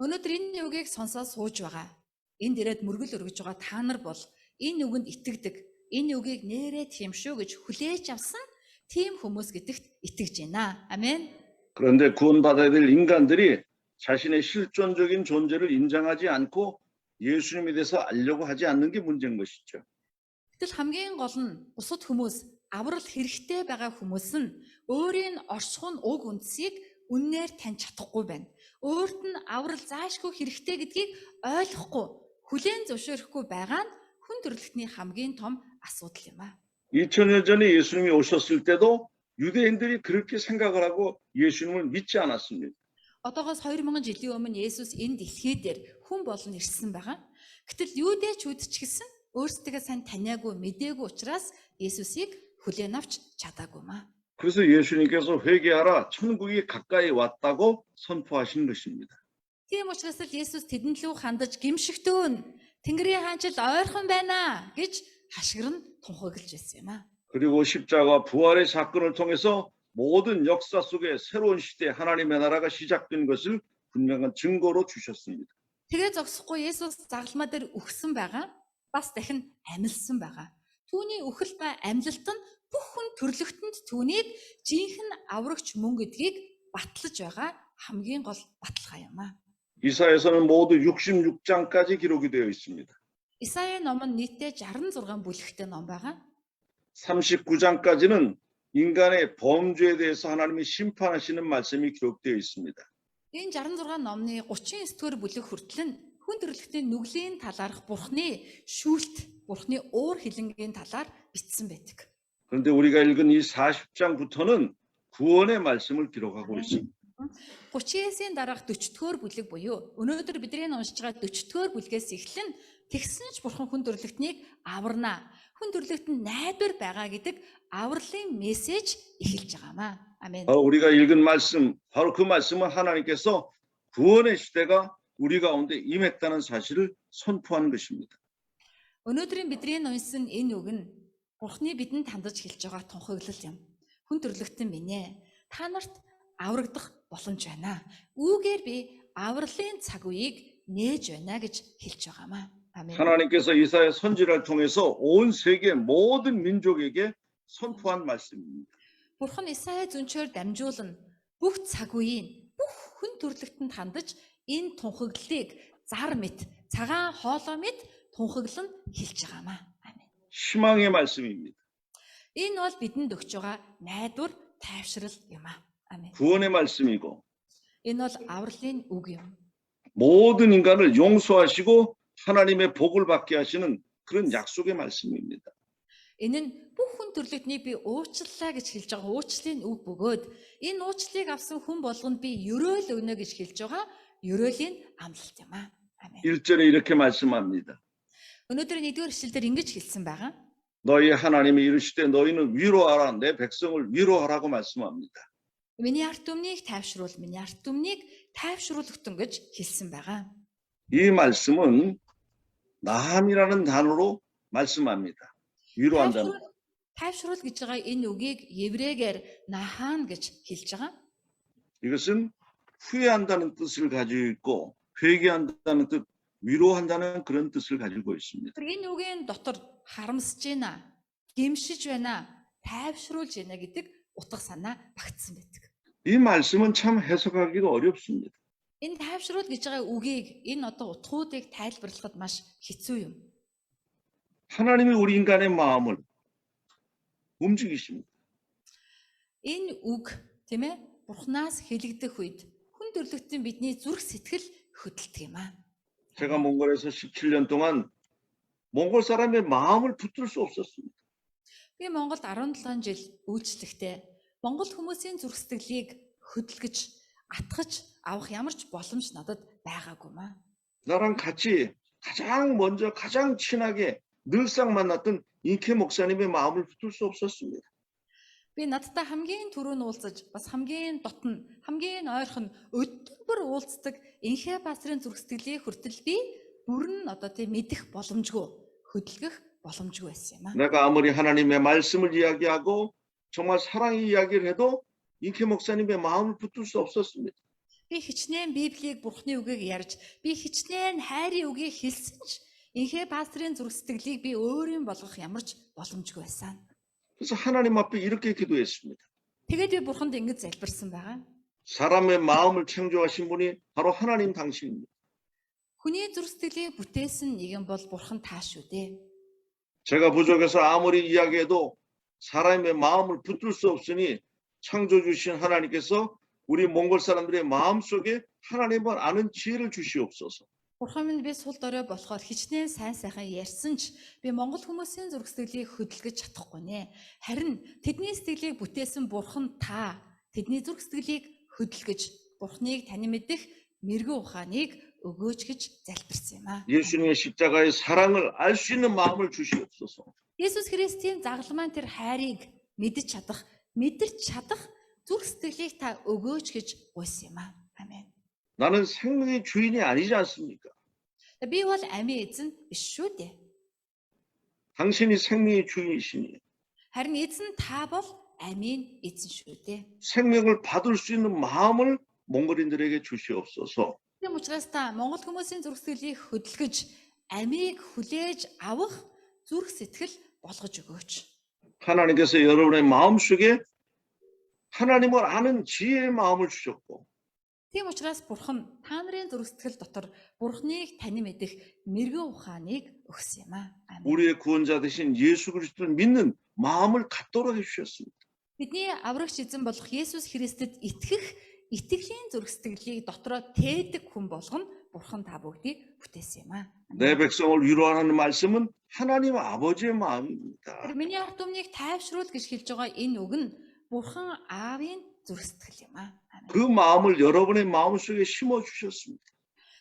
Өнөөдөр энэ үгийг сонсоод сууж байгаа. Энд ирээд мөргөл өргөж байгаа та нар бол энэ үгэнд итгэдэг. Энэ үгийг нээрээ тийм шүү гэж хүлээж авсан тийм хүмүүс гэдэгт итгэж байна. Амен. 그런데 구원받아야 될 인간들이 자신의 실존적인 존재를 인정하지 않고 예수님에 대해서 알려고 하지 않는 게 문제인 것이죠. Гэтэл хамгийн гол нь бусад хүмүүс аврал хэрэгтэй байгаа хүмүүс нь өөрийн оршихуйн уг үндсийг үннээр таньж чадахгүй байна. Өөрт нь аврал заашгүй хэрэгтэй гэдгийг ойлгохгүй, хүлээн зөвшөөрөхгүй байгаа нь хүн төрөлхтний хамгийн том асуудал юм аа. 2000년 전에 예수님이 오셨을 때도 유대인들이 그렇게 생각을 하고 예수님을 믿지 않았습니다. Одоогоос 2000 жилийн өмнө Есүс энэ дэлхий дээр хүн болон ирсэн байгаа. Гэтэл юудэчүүд ч гэсэн өөрсдөө сайн таниагүй, мэдээгүй учраас Есүсийг хүлээн авч чадаагүй маа. 그래서 예수님께서 회개하라 천국이 가까이 왔다고 선포하신 것입니다. Тийм учраас л Есүс тэдэнд лүү хандаж гимшигтүүн Тэнгэрийн хаанчил ойрхон байна гэж хашгирн тунхаглаж байсан юм аа. 그리고 십자가 부활의 사건을 통해서 모든 역사 속에 새로운 시대 하나님의 나라가 시작된 것을 분명한 증거로 주셨습니다. Тэгээ зогсохгүй Есүс загалмаа дээр үхсэн байгаа. Бас дахин амьлсан байгаа. Түүний үхэл ба амьлалт нь бүх хүн төрлөختөнд түүнийг жинхэнэ аврагч мөн гэдгийг батлаж байгаа хамгийн гол баталгаа юм аа. 이사야서는 모두 66장까지 기록이 되어 있습니다. Исая ном нь нийтдээ 66 бүлэгтэй ном байгаа. 39장까지는 인간의 범죄에 대해서 하나님이 심판하시는 말씀이 기록되어 있습니다. Энэ 66 номны 39-р бүлэг хүртэл нь хүн төрөлхтний нүглийн талаарх Бурхны шүүлт, Бурхны уур хилэнгийн талаар бичсэн байдаг. 그런데 우리가 읽은 이 40장부터는 구원의 말씀을 기록하고 있습니다. 39-ийн дараах 40-р бүлэг буюу өнөөдөр бидний уншиж байгаа 40-р бүлгээс эхлэн тэгсэн ч Бурхан хүн төрөлхтнийг аварна. Хүн төрөлхтөнд найдвар байгаа гэдэг авралын мессеж эхэлж байгаамаа. 아멘. 우리가 읽은 말씀, 바로 그 말씀은 하나님께서 구원의 시대가 우리 가운데 임했다는 사실을 선포하는 것입니다. Өнөөдрийн бидний уншсан энэ үг нь Бурхны бидэнд хандаж хэлж байгаа тунхаглал юм. Хүн төрлөختөн минь ээ. Та нарт аврагдах боломж байна. Үүгээр би авралын цаг үеийг нээж байна гэж хэлж байгаамаа. 아멘. 하나님께서 이사야 선지자를 통해서 온 세계 모든 민족에게 선포한 말씀입니다. Бурхан Исая зүнчээр дамжуулан бүх цаг үеийн бүх хүн төрлөختөнд хандаж энэ тунхаглалыг зар мэт, цагаан хоолой мэт тунхаглан хэлж байгаамаа. Амен. 희망의 말씀입니다. Энэ бол бидэнд өгч байгаа найдвар, тайвшрал юм аа. Амен. 구원의 말씀이고 Энэ бол авралын үг юм. 모든 인간을 용서하시고 하나님의 복을 받게 하시는 그런 약속의 말씀입니다. Энэ нь бүх хүн төрлөختнийг би уучлалаа гэж хэлж байгаа уучлалын үг бөгөөд энэ уучлалыг авсан хүн болгонд би ёроол өгнө гэж хэлж байгаа ёроолийн амлалт юм аа. Амен. 1절에 이렇게 말씀합니다. Өнөөдөр 1-р ишлэлдэр ингэж хэлсэн байгаа. 너희 하나님이 이르시되 너희는 위로하라 내 백성을 위로하라고 말씀합니다. Миний арт түмнийг тайвшруул, миний арт түмнийг тайвшруулгатун гэж хэлсэн байгаа. 이 말씀은 나함이라는 단어로 말씀합니다. 위로한다는. Тайвшруул гэж байгаа энэ үгийг еврейгээр нахан гэж хэлж байгаа. 이것은 후회한다는 뜻을 가지고 있고 회개한다는 뜻, 위로한다는 그런 뜻을 가지고 있습니다. Тэр энэ үгийн дотор харамсаж байна, гэмшиж байна, тайвшруулж байна гэдэг утга санаа багтсан байдаг. 이 말씀은 참 해석하기가 어렵습니다. Энэ тайвшруул гэж байгаа үгийг энэ одоо утгуудыг тайлбарлахад маш хэцүү юм. 하나님이 우리 인간의 마음을 움직이십니다. Энэ үг тийм ээ Бурханаас хэлэгдэх үед хүн төрлөختөн бидний зүрх сэтгэл хөдөлдөг юм аа. 제가 몽골에서 17년 동안 몽골 사람의 마음을 붙들 수 없었습니다. Би Монголд 17 жил үйлчлэхдээ Монгол хүмүүсийн зүрх сэтгэлийг хөдөлгөж, атгаж авах ямар ч боломж надад байгаагүй маа. 나랑 같이 가장 먼저 가장 친하게 늘상 만났던 인케 목사님의 마음을 붙들 수 없었습니다. Би надтай хамгийн түрүүн уулзаж, бас хамгийн дотн, хамгийн ойрхон өдөр уулздаг Инхэ пастрын зүрх сэтгэлийг хүртэл би бүрэн одоо тийм мэдэх боломжгүй, хөдөлгөх боломжгүй байсан юм аа. 내가 아무리 하나님의 말씀을 이야기하고 정말 사랑의 이야기를 해도 인케 목사님의 마음을 붙들 수 없었습니다. Би хичнээн Библийг Бурхны үгийг ярьж, би хичнээн хайрын үгийг хэлсэн ч Инхэ пастрын зүрх сэтгэлийг би өөрийн болгох ямар ч боломжгүй байсан. 그래서 하나님 앞에 이렇게 기도했습니다. Тэгээд би Бурханд ингэж залбирсан байгаа. 사람의 마음을 창조하신 분이 바로 하나님 당신입니다. Хүний зүрх сэтгэлийг бүтээсэн нэгэн бол Бурхан та шүү дээ. 제가 부족해서 아무리 이야기해도 사람의 마음을 붙들 수 없으니 창조 주신 하나님께서 우리 몽골 사람들의 마음속에 하나님을 아는 지혜를 주시옵소서. Бурхан минь би сул дорой болохоор хичнээн сайн сайхан ярьсан ч би Монгол хүмүүсийн зүрх сэтгэлийг хөдөлгөж чадахгүй нэ. Харин тэдний сэтгэлийг бүтээсэн Бурхан та тэдний зүрх сэтгэлийг хөдөлгөж Бурханыг тань мэдэх мэрэгэн ухааныг өгөөч гэж залбирсан юм аа. 예수님의 십자가의 사랑을 알 수 있는 마음을 주시옵소서. Есүс Христийн загалмайн тэр хайрыг мэдж чадах зүрх сэтгэлийг та өгөөч гэж гуйсан юм аа. Амен. 나는 생명의 주인이 아니지 않습니까? Би бол амийн эзэн биш шүү дээ. 당신이 생명의 주인이시니 Харин эзэн та бол амийн эзэн шүү дээ. 생명을 받을 수 있는 마음을 몽골인들에게 주시옵소서. Тийм учраас та Монгол хүмүүсийн зүрх сэтгэлийг хөдөлгөж, амийг хүлээж авах зүрх сэтгэл болгож өгөөч. 하나님께서 여러분의 마음속에 하나님을 아는 지혜의 마음을 주셨고 Тийм учраас Бурхан та нарын зүрх сэтгэл дотор Бурханыг тань мэдэх мэрэгэн ухааныг өгсөн юм аа. Амен. 우리의 구원자 되신 예수 그리스도를 믿는 마음을 갖도록 해주셨습니다. Бидний аврагч эзэн болох Есүс Христэд итгэх итгэлийн зүрх сэтгэлийг дотроо тээдэг хүн болгоно Бурхан та бүгдийг бүтээсэн юм аа. 내 백성을 위로하는 말씀은 하나님 아버지의 마음입니다. Тэр миний ард түмнийг тайвшруул гэж хэлж байгаа энэ үг нь Бурхан Аавын зүрх сэтгэл юм аа. 그 마음을 여러분의 마음속에 심어 주셨습니다.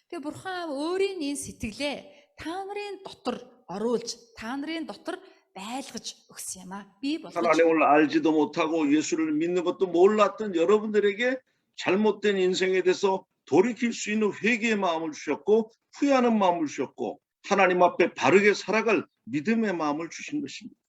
Тэгээ Бурхан Аав өөрийн энэ сэтгэлээ та нарын дотор оруулж, та нарын дотор байлгаж өгсөн юм аа. Би болгож 하나님을 알지도 못하고 예수를 믿는 것도 몰랐던 여러분들에게 잘못된 인생에 대해서 돌이킬 수 있는 회개의 마음을 주셨고 후회하는 마음을 주셨고 하나님 앞에 바르게 살아갈 믿음의 마음을 주신 것입니다.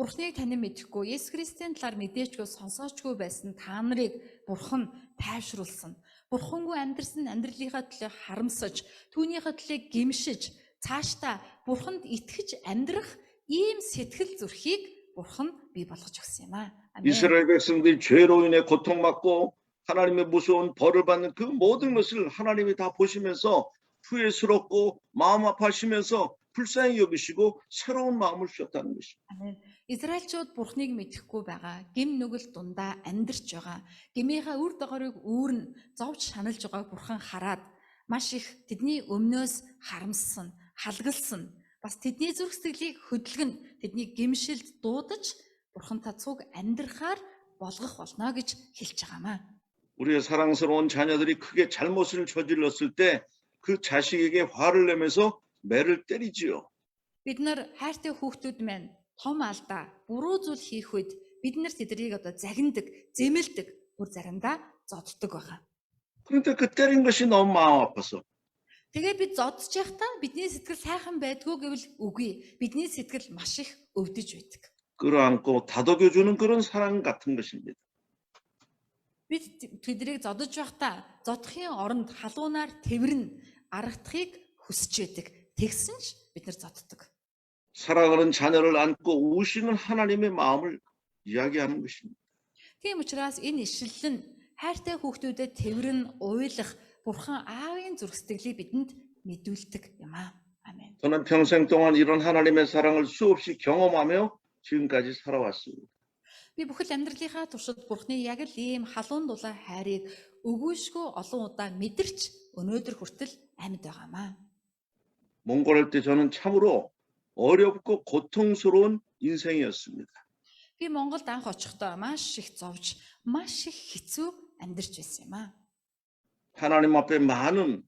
Бурхныг танин мэдэхгүй, Есүс Христийн талаар мэдээчгүй сонсоочгүй байсан та нарыг Бурхан тайвшруулсан. Бурхангүй амьдрсан амьдралынхаа төлөө харамсаж, түүнийхээ төлөө гэмшиж, цаашдаа Бурханд итгэж амьдрах ийм сэтгэл зүрхийг Бурхан бий болгож өгсөн юм аа. Амен. 이스라엘 백성들이 죄로 인해 고통받고 하나님의 무서운 벌을 받는 그 모든 것을 하나님이 다 보시면서 후회스럽고 마음 아파하시면서 불쌍히 여기시고 새로운 마음을 주셨다는 것입니다. Амен. Израильчууд Бурхныг мэдэхгүй байгаа, гим нүгэл дундаа амьдарч байгаа, гмийнхаа үр дагаврыг үүрн зовж шаналж байгааг Бурхан хараад маш их тэдний өмнөөс харамссан, халгалсан, бас тэдний зүрх сэтгэлийг хөдөлгөн, тэдний гимшилд дуудаж Бурхантай цуг амьдрахаар болгох болно гэж хэлж байгаамаа. 우리의 사랑스러운 자녀들이 크게 잘못을 저질렀을 때 그 자식에게 화를 내면서 매를 때리지요. Бид нар хайртай хүүхдүүд маань том алдаа, буруу зүйл хийх үед бид нар тэднийг одоо загнадаг, зэмэлдэг, бүр заримдаа зодддог байгаа. 그런데 그 때린 것이 너무 마음 아파서 Тэгээ бид зодж явахдаа бидний сэтгэл сайхан байдгүй гэвэл үгүй. Бидний сэтгэл маш их өвдөж байдаг. 끌어안고 다독여주는 그런 사랑 같은 것입니다. Бид тэднийг зодож байхдаа зодохын оронд халуунаар тэрвэрн аргадахыг хүсэж байдаг. Тэгсэн ч бид нар зоддог. 사랑하는 자녀를 안고 우시는 하나님의 마음을 이야기하는 것입니다. Тийм учраас энэ ишлэл нь хайртай хүүхдүүдэд тэрвэрн уйлах Бурхан Аавын зүрх сэтгэлийг бидэнд мэдүүлдэг юм аа. 아멘. 저는 평생 동안 이런 하나님의 사랑을 수없이 경험하며 지금까지 살아왔습니다. Би бүхэл амьдралынхаа туршид Бурханы яг л ийм халуун дулаан хайрыг өгөөшгүй олон удаа мэдэрч өнөөдөр хүртэл амьд байгаамаа. 몽골 때 저는 참으로 어렵고 고통스러운 인생이었습니다. Би Монголд анх очихдоо маш их зовж, маш их хэцүү амьдарч байсан юм аа. 하나님 앞에 많은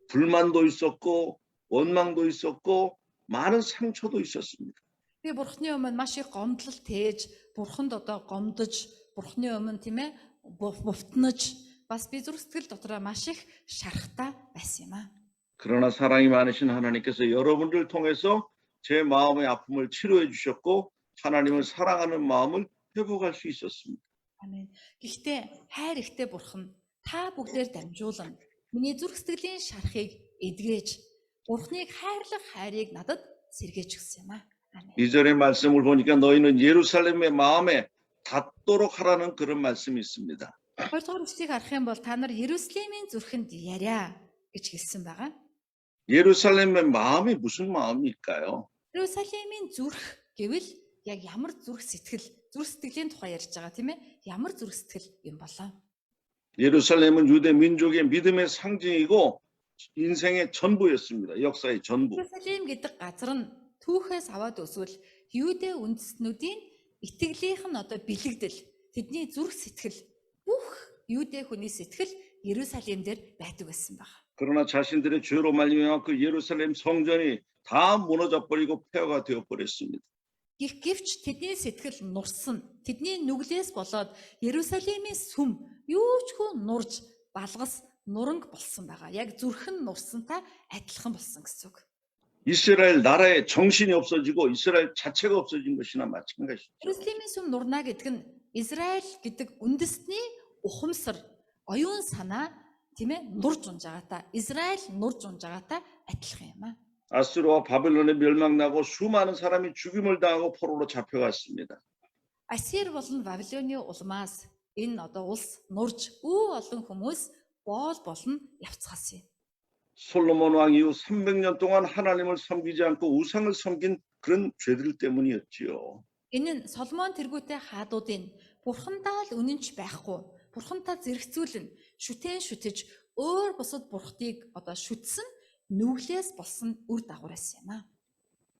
불만도 있었고 원망도 있었고 많은 상처도 있었습니다. Би Бурханы өмнө маш их гомдлол тээж, Бурханд одоо гомдож, Бурханы өмнө тийм ээ бувтнаж, бас би зүрх сэтгэл дотроо маш их шарахтаа байсан юм аа. 그러나 사랑이 많으신 하나님께서 여러분들 통해서 제 마음의 아픔을 치료해 주셨고 하나님을 사랑하는 마음을 회복할 수 있었습니다. 아멘. Гэхдээ хайр ихтэй Бурхан та бүгдээр дамжуулан миний зүрх сэтгэлийн шарахыг эдгэж, Бурханыг хайрлах хайрыг надад сэргээж өгсөн юм аа. 아멘. 2절의 말씀을 보니까 너희는 예루살렘의 마음에 닿도록 하라는 그런 말씀이 있습니다. Хоёрдугаар үгсийг харах юм бол та нар Иерусалимийн зүрхэнд яриа гэж хэлсэн байгаа. 예루살렘의 마음이 무슨 마음일까요? Иерусалимийн зүрх гэвэл яг ямар зүрх сэтгэлийн тухай ярьж байгаа тийм ээ? Ямар зүрх сэтгэл юм болоо? 예루살렘은 유대 민족의 믿음의 상징이고 인생의 전부였습니다. 역사의 전부. Иерусалим гэдэг газар нь түүхээс аваад өсвөл Юудэ үндэстнүүдийн итгэлийнх нь одоо бэлэгдэл, тэдний зүрх сэтгэл, бүх Юудэ хүний сэтгэл Иерусалим дээр байдаг байсан байна. 그러나 자신들의 죄로 말미암아 그 예루살렘 성전이 다 무너져 버리고 폐허가 되어 버렸습니다. Гэвч тэдний сэтгэл нурсан, тэдний нүглээс болоод Иерусалимийн сүм юучгүй нурж, балгас, нуранг болсон байгаа. Яг зүрхэн нурсантай адилхан болсон гэсэн үг. 이스라엘 나라의 정신이 없어지고 이스라엘 자체가 없어진 것이나 마찬가지죠. Иерусалимийн сүм нурна гэдэг нь Израиль гэдэг үндэстний ухамсар, оюун санаа тийм ээ нурж унж байгаатай, Израиль нурж унж байгаатай адилхан юм аа. 아수르와 바벨론에 멸망나고 수많은 사람이 죽임을 당하고 포로로 잡혀갔습니다. Ассир болон Вавилоны улмаас энэ одоо улс нурж олон хүмүүс боол болон явцгаасан юм. 솔로몬 왕 이후 300년 동안 하나님을 섬기지 않고 우상을 섬긴 그런 죄들 때문이었지요. Энэ нь Соломон тэргүүтэй хаадуудын бурхандаа л үнэнч байхгүй, бурхантай зэрэгцүүлэн шүтэн шүтэж өөр бусад бурхтыг одоо шүтсэн нүглээс болсон үр дагавар байсан юм аа.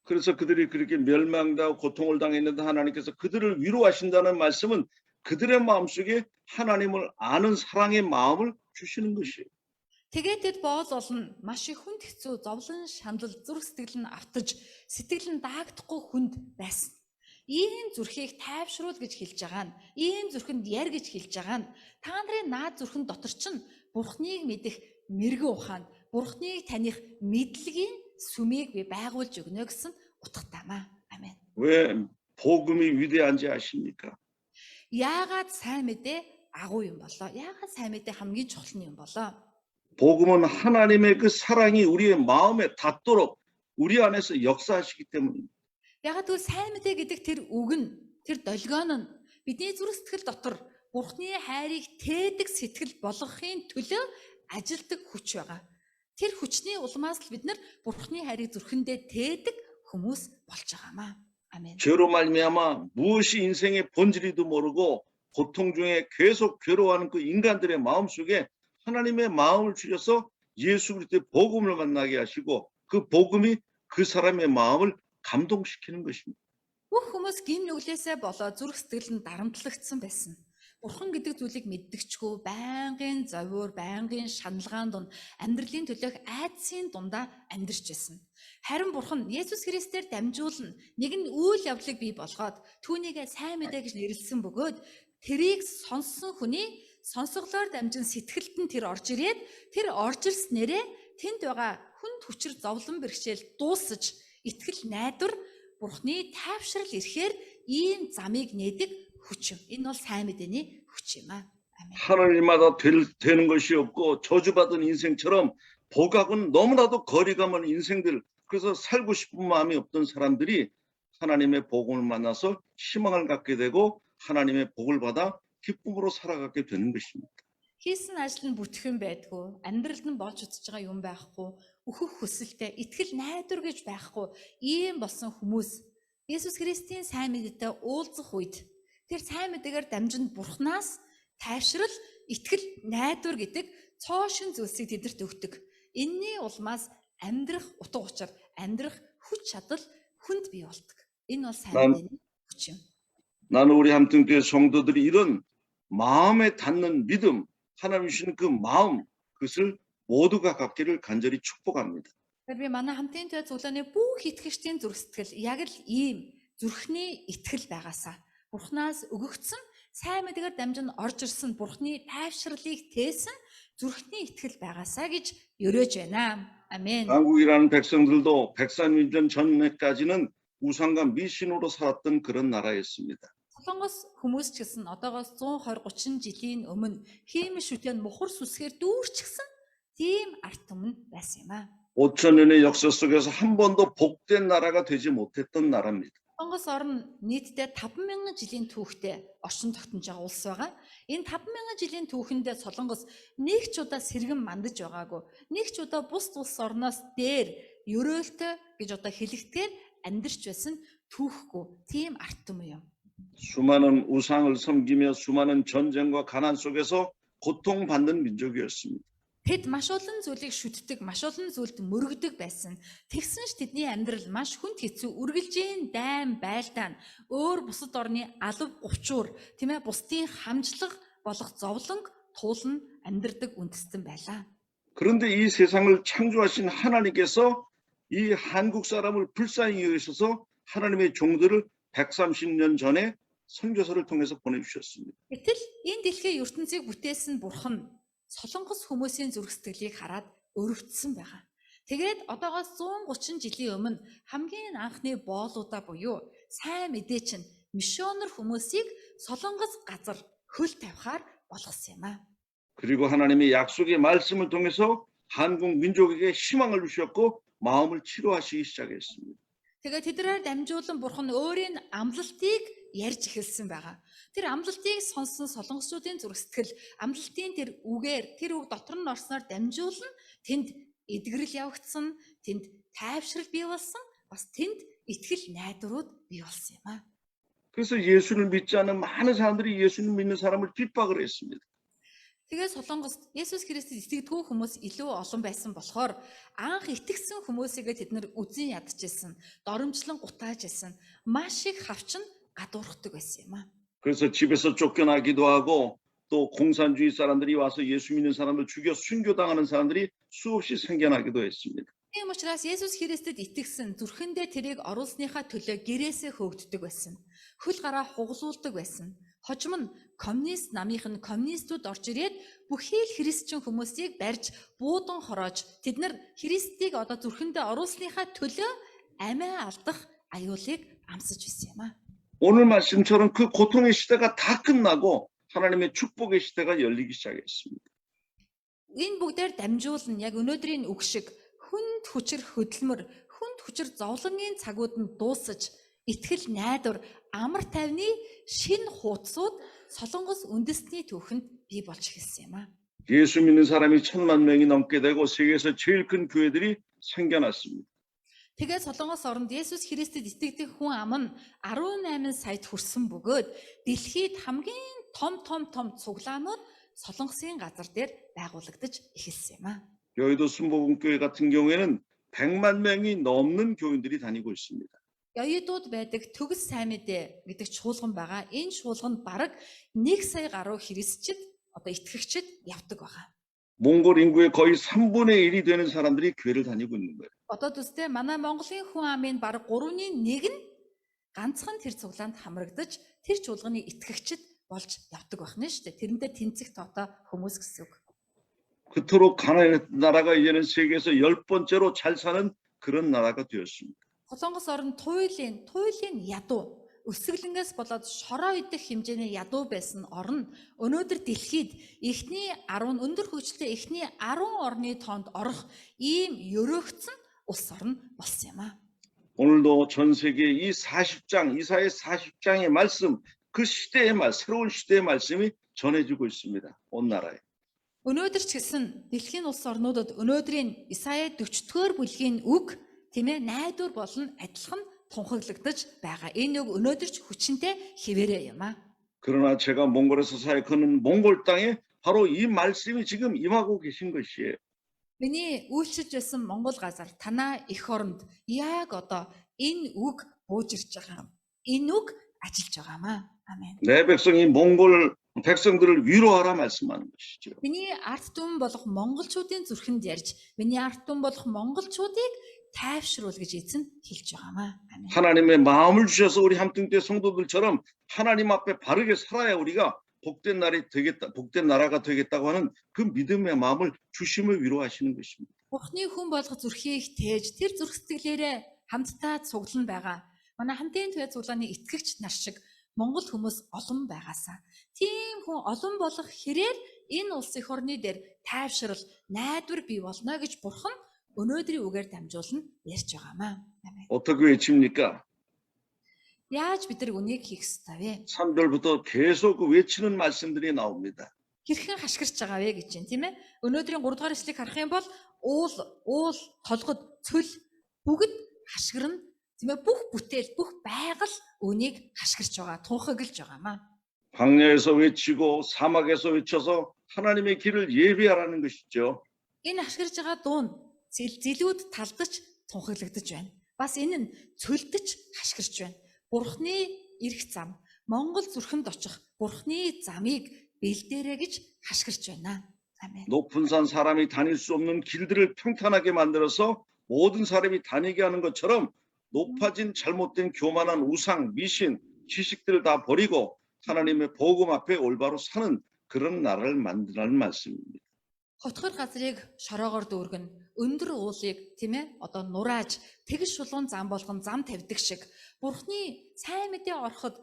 그래서 그들이 그렇게 멸망당하고 고통을 당했는데 하나님께서 그들을 위로하신다는 말씀은 그들의 마음속에 하나님을 아는 사랑의 마음을 주시는 것이에요. Тэгээд тэд боол олон маш их хүнд хэцүү зовлон шанал зүрх сэтгэл нь автаж сэтгэл нь даагдахгүй хүнд байсан. Ийм зүрхийг тайвшруул гэж хэлж байгаа нь, ийм зүрхэнд яр гэж хэлж байгаа нь та нарын наад зүрхэн дотор чинь Бурхныг мэдэх мэрэгэн ухаан, Бурхныг таних мэдлэгийн сүмийг би байгуулж өгнө гэсэн утгатаймаа. Амен. 왜 복음이 위대한지 아십니까? Яагаад сайн мэдээ агуу юм болоо? Яагаад сайн мэдээ хамгийн чухал юм болоо? 복음은 하나님의 그 사랑이 우리의 마음에 닿도록 우리 안에서 역사하시기 때문입니다. Ягаад гэвэл сайн мэдээ гэдэг тэр үг нь, тэр долгион нь бидний зүрх сэтгэл дотор Бурхны хайрыг тээдэг сэтгэл болгохын төлөө ажилдаг хүч байгаа. Тэр хүчний улмаас л бид нар Бурхны хайрыг зүрхэндээ тээдэг хүмүүс болж байгаамаа. 아멘. 죄로 말미암아 무엇이 인생의 본질이도 모르고 고통 중에 계속 괴로워하는 그 인간들의 마음속에 하나님의 마음을 주셔서 예수 그리스도의 복음을 만나게 하시고 그 복음이 그 사람의 마음을 감동시키는 것입니다. Бүх хүмүүс гин нүглээсээ болоо зүрх сэтгэл нь дарамтлагдсан байсан. Бурхан гэдэг зүйлийг мэддэгчгүй байнгын зовиор, байнгын шаналгаан дунд амьдралын төлөөх айдсын дундаа амьдарч байсан. Харин Бурхан Есүс Христээр дамжуулан нэгэн үйл явдлыг бий болгоод түүнийгээ сайн мэдээ гэж нэрлсэн бөгөөд тэрийг сонссон хүний сонсголоор дамжин сэтгэлд нь тэр орж ирээд тэр орж ирснээрээ тэнд байгаа хүнд хүчээр зовлон бэрхшээл дуусаж итгэл найдвар Бурхны тайвшрал ирэхээр ийм замыг нээдэг хүч юм. Энэ бол сайн мэдээний хүч юм аа. 아멘. 하늘마다 되는 것이 없고 저주받은 인생처럼 복하고는 너무나도 거리가 먼 인생들, 그래서 살고 싶은 마음이 없던 사람들이 하나님의 복음을 만나서 희망을 갖게 되고 하나님의 복을 받아 기쁨으로 살아가게 되는 것입니다. Хийсэн ажил нь бүтгэн байдгүй, амьдралд нь болж утж байгаа юм байхгүй, өөхөх хүсэлтэй, итгэл найдвар гэж байхгүй, ийм болсон хүмүүс Есүс Христийн сайн мэдээтэй уулзах үед тэр сайн мэдээгээр дамжин Бурханаас тайвшрал, итгэл, найдвар гэдэг цоо шин зүйлсийг тэдэрт өгдөг. Энийний улмаас амьдрах утга учир, амьдрах хүч чадал хүнд бий болдог. Энэ бол сайн мэдээний хүч юм. 나는 우리 함통교회 성도들이 이런 마음에 닿는 믿음, 하나님 주시는 그 마음, 그것을 모두가 갖기를 간절히 축복합니다. Тэгэхээр би манай хамтын төв цуглааны бүх итгэгчдийн зүрх сэтгэл яг л ийм зүрхний итгэл байгаасаа Бурханаас өгөгдсөн сайн мэдээгээр дамжин орж ирсэн Бурханы тайвшралыг тээсэн зүрхний итгэл байгаасаа гэж өрөөж байна. 아멘. 한국이라는 백성들도 130년 전에까지는 우상과 미신으로 살았던 그런 나라였습니다. Солонгос хүмүүс ч гэсэн одоогоос 120-30 жилийн өмнө хиймэл шүтэн мухар сүсгээр дүүрчихсэн тийм арт түмэн байсан юм аа. 5,000년의 역사 속에서 한 번도 복된 나라가 되지 못했던 나라입니다. Солонгос орн нийтдээ 5,000 жилийн түүхтэй орчин тогтнож байгаа улс байгаа. Энэ 5,000 жилийн түүхэндээ Солонгос нэг ч удаа сэргэн мандаж байгаагүй. Нэг ч удаа бус улс орноос дээр ерөөлтөй гэж одоо хэлэгдэхээр амьдарч байсан түүхгүй тийм арт түмэн юм. 수많은 우상을 섬기며 수많은 전쟁과 가난 속에서 고통받는 민족이었습니다. Тэд маш олон зүйлийг шүтдэг, маш олон зүйлд мөрөгдөг байсан. Тэгсэн ч тэдний амьдрал маш хүнд хэцүү, үргэлжийн дайм байлдаан, өөр бусад орны алав гучуур, тийм ээ, бусдын хамжлага болох зовлонг туулан амьдрдаг үндэстэн байлаа. 그런데 이 세상을 창조하신 하나님께서 이 한국 사람을 불쌍히 여기셔서 하나님의 종들을 130년 전에 선교사를 통해서 보내주셨습니다. Гэтэл энэ дэлхийн ертөнцийг бүтээсэн Бурхан Солонгос хүмүүсийн зүрх сэтгэлийг хараад өрөвдсөн байгаа. Тэгээд одоогоос 130 жилийн өмнө хамгийн анхны боолуудаа буюу сайн мэдээ чинь мишонер хүмүүсийг Солонгос газар хөл тавихаар болгосон юм аа. 그리고 하나님의 약속의 말씀을 통해서 한국 민족에게 희망을 주셨고 마음을 치료하시기 시작했습니다. Тэгээд тэднээр дамжуулан Бурхан өөрийн амлалтыг ярьж эхэлсэн байгаа. Тэр амлалтыг сонссон солонгосчуудын зүрх сэтгэл амлалтын тэр үгээр тэр үг дотор нь орсноор дамжуулан тэнд эдгэрэл явагдсан, тэнд тайвшрал бий болсон, бас тэнд итгэл найдварууд бий болсон юм аа. 그래서 예수를 믿지 않는 많은 사람들이 예수를 믿는 사람을 핍박을 했습니다. Тэгээд Солонгост Есүс Христэд итгэдэггүй хүмүүс илүү олон байсан болохоор анх итгэсэн хүмүүсийгээ тэд нар үзэн ядчихсан, доромжлон гутаажсэн, маш их хавчин гадуурхдаг байсан юм аа. 그래서 집에서 쫓겨나기도 하고 또 공산주의 사람들이 와서 예수 믿는 사람을 죽여 순교당하는 사람들이 수없이 생겨나기도 했습니다. Тийм учраас Есүс Христэд итгэсэн зүрхэндээ тэрийг оруулсныхаа төлөө гэрээсээ хөөгддөг байсан. Хөл гараа хугалуулдаг байсан. Хожим нь коммунист намынх нь коммунистууд орж ирээд бүхий л христчин хүмүүсийг барьж буудан хороож тэд нар Христийг одоо зүрхэндээ оруулсныхаа төлөө амиа алдах аюулыг амсаж байсан юм аа. 오늘 말씀처럼 그 고통의 시대가 다 끝나고 하나님의 축복의 시대가 열리기 시작했습니다. Энэ бүгдээр дамжуулан яг өнөөдрийн үг шиг хүнд хүчээр хөдөлмөр, хүнд хүчээр зовлонгийн цагууд нь дуусаж, итгэл найдвар, амар тайвны шин хуудсууд Солонгос үндэстний түүхэнд бий болж эхэлсэн юм аа. 예수 믿는 사람이 1,000만 명이 넘게 되고 세계에서 제일 큰 교회들이 생겨났습니다. Тэгээд Солонгос оронд Есүс Христэд итгэдэг хүн ам нь 18 саяд хүрсэн бөгөөд дэлхийд хамгийн том цуглаанууд Солонгосын газар дээр байгуулагдаж эхэлсэн юм аа. 여의도 순복음교회 같은 경우에는 100만 명이 넘는 교인들이 다니고 있습니다. Яйдууд байдаг төгс сайн мэдээ гэдэг чуулган байгаа. Энэ чуулганд бараг 1 сая гаруй христчид одоо итгэгчид явдаг байгаа. 몽골 인구의 거의 3분의 1이 되는 사람들이 교회를 다니고 있는 거예요. Одоо төстэй манай Монголын хүн амын бараг 3-ны 1 нь ганцхан тэр цуглаанд хамрагдаж тэр чуулганы итгэгчид болж явдаг байна шүү дээ. Тэрэндээ тэнцэх тоотой хүмүүс гэсэн үг. 그토록 가난했던 나라가 이제는 세계에서 10번째로 잘 사는 그런 나라가 되었습니다. Солонгос орнд туйлын ядуу өсөглөнгөөс болоод шороо идэх хэмжээний ядуу байсан орн өнөөдөр дэлхийд өндөр хөгжилтэй эхний 10 орны тоонд орох ийм өрөөгцөн улс орн болсон юм аа. 오늘도 전 세계 이 40장, 이사의 40장의 말씀, 그 시대의 새로운 시대의 말씀이 전해지고 있습니다. 온 나라에. Өнөөдөр ч гэсэн дэлхийн улс орнуудад өнөөдрийн Исая 40-р бүлгийн үг тийм ээ найдвар болон адилхан тунхаглагдаж байгаа. Энэ үг өнөөдөр ч хүчинтэй хിവэрэ юм аа. 그러나 제가 몽골에서 사역하는 몽골 땅에 바로 이 말씀이 지금 임하고 계신 것이에요. Миний үйлчилж байсан Монгол газар танаа эх оронд яг одоо энэ үг бууж ирж байгаа. Энэ үг ажиллаж байгаамаа. Амен. 내 백성이 몽골 백성들을 위로하라 말씀하는 것이죠. Миний ард түмэн болох монголчуудын зүрхэнд ярьж, миний ард түмэн болох монголчуудыг тайвшруул гэж эзэн хэлж байгаамаа. Амен. 하나님의 마음을 주셔서 우리 함등교회 성도들처럼 하나님 앞에 바르게 살아야 우리가 복된 날이 되겠다, 복된 나라가 되겠다고 하는 그 믿음의 마음을 주심을 위로하시는 것입니다. Бурхны хүн болгох зүрхийг тээж тэр зүрх сэтгэлээрээ хамтдаа цуглан байгаа. Манай хамтын твэ цуглааны итгэгч нар шиг монгол хүмүүс олон байгаасаа. Тийм хүн олон болох хэрээр энэ улс эх орны дээр тайвшрал, найдвар бий болно гэж Бурхан өнөөдрийн үгээр дамжуулан ярьж байгаамаа. Амен. 어떻게 외칩니까? Яаж бид нар үнийг хийх ёстой вэ? 3절부터 계속 그 외치는 말씀들이 나옵니다. Хэрхэн хашгирч байгаа вэ гэж байна, тийм ээ? Өнөөдрийн 3 дугаар эшлэгийг харах юм бол уул, толгод, цөл бүгд хашгирна. Тийм ээ? Бүх бүтээл, бүх байгаль үнийг хашгирч байгаа, тунхаглаж байгаамаа. 광야에서 외치고 사막에서 외쳐서 하나님의 길을 예비하라는 것이죠. Энэ хашгирж байгаа дуун зэлүүд талдаж тунхаглагдаж байна. Бас энэ нь цөлдөж хашгирч байна. Бурхны ирэх зам, Монгол зүрхэнд очих Бурхны замыг бэлдээрэй гэж хашгирч байна. Амен. 높은 산 사람이 다닐 수 없는 길들을 평탄하게 만들어서 모든 사람이 다니게 하는 것처럼 높아진 잘못된 교만한 우상, 미신, 지식들을 다 버리고 하나님의 복음 앞에 올바로 사는 그런 나라를 만들라는 말씀입니다. Хотгор газрыг шороогоор дүүргэн, өндөр уулыг тийм ээ одоо нурааж, тэгш шулуун зам болгон зам тавьдаг шиг Бурхны сайн мэдээ ороход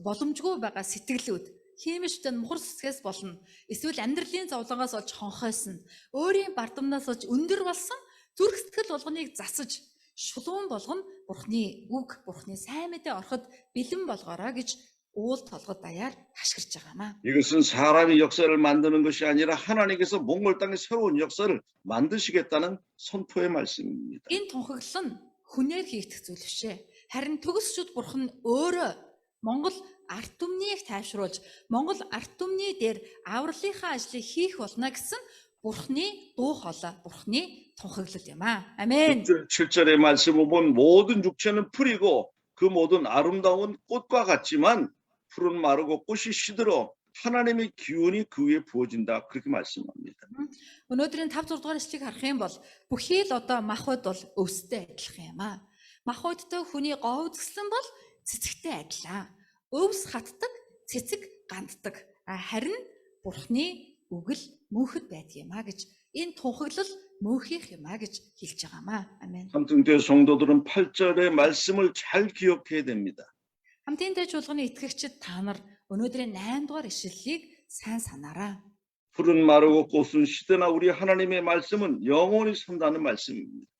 боломжгүй байгаа сэтгэлүүд химиштэй мухар сүсгээс болно. Эсвэл амьдралын зовлонгоос олж хонхойсон, өөрийн бардамнаас олж өндөр болсон зүрх сэтгэл болгоныг засаж шулуун болгоно Бурхны үг, Бурхны сайн мэдээ ороход бэлэн болгоорой гэж уул толгод даяар хашгирч байгаамаа. 이것은 사람이 역사를 만드는 것이 아니라 하나님께서 몽골 땅에 새로운 역사를 만드시겠다는 선포의 말씀입니다. Энэ тунхаглал нь хүнээр хийгдэх зүйл биш ээ. Харин төгсчүүд Бурхан өөрөө Монгол ард түмнийг тайвшруулж, Монгол ард түмний дээр авралынхаа ажлыг хийх болно гэсэн Бурханы дуу хоолой, Бурханы тунхаглал юм аа. Амен. 7절의 말씀을 보면 모든 육체는 풀이고 그 모든 아름다운 꽃과 같지만 풀은 마르고 꽃이 시들어 하나님의 기운이 그 위에 부어진다. 그렇게 말씀합니다. Өнөөдрийн 5 6 дугаар эшлэгийг харах юм бол бүхий л одоо махбод бол өвстэй адилхан юм аа. Махбодтой хүний говьдгсэн бол цэцэгтэй адилаа. Өвс хатдаг, цэцэг ганддаг. Харин Бурхны үгэл мөнхөд байдаг юм аа гэж энэ тунхаглал мөнхийнх юм аа гэж хэлж байгаамаа. Амен. 함등교회 성도들은 8절의 말씀을 잘 기억해야 됩니다. Хамтын дэж чуулганы итгэгчид та нар өнөөдрийн 8 дугаар ишлэлийг сайн санаарай. 풀은 마르고 꽃은 시드나 우리 하나님의 말씀은 영원히 산다는 말씀입니다.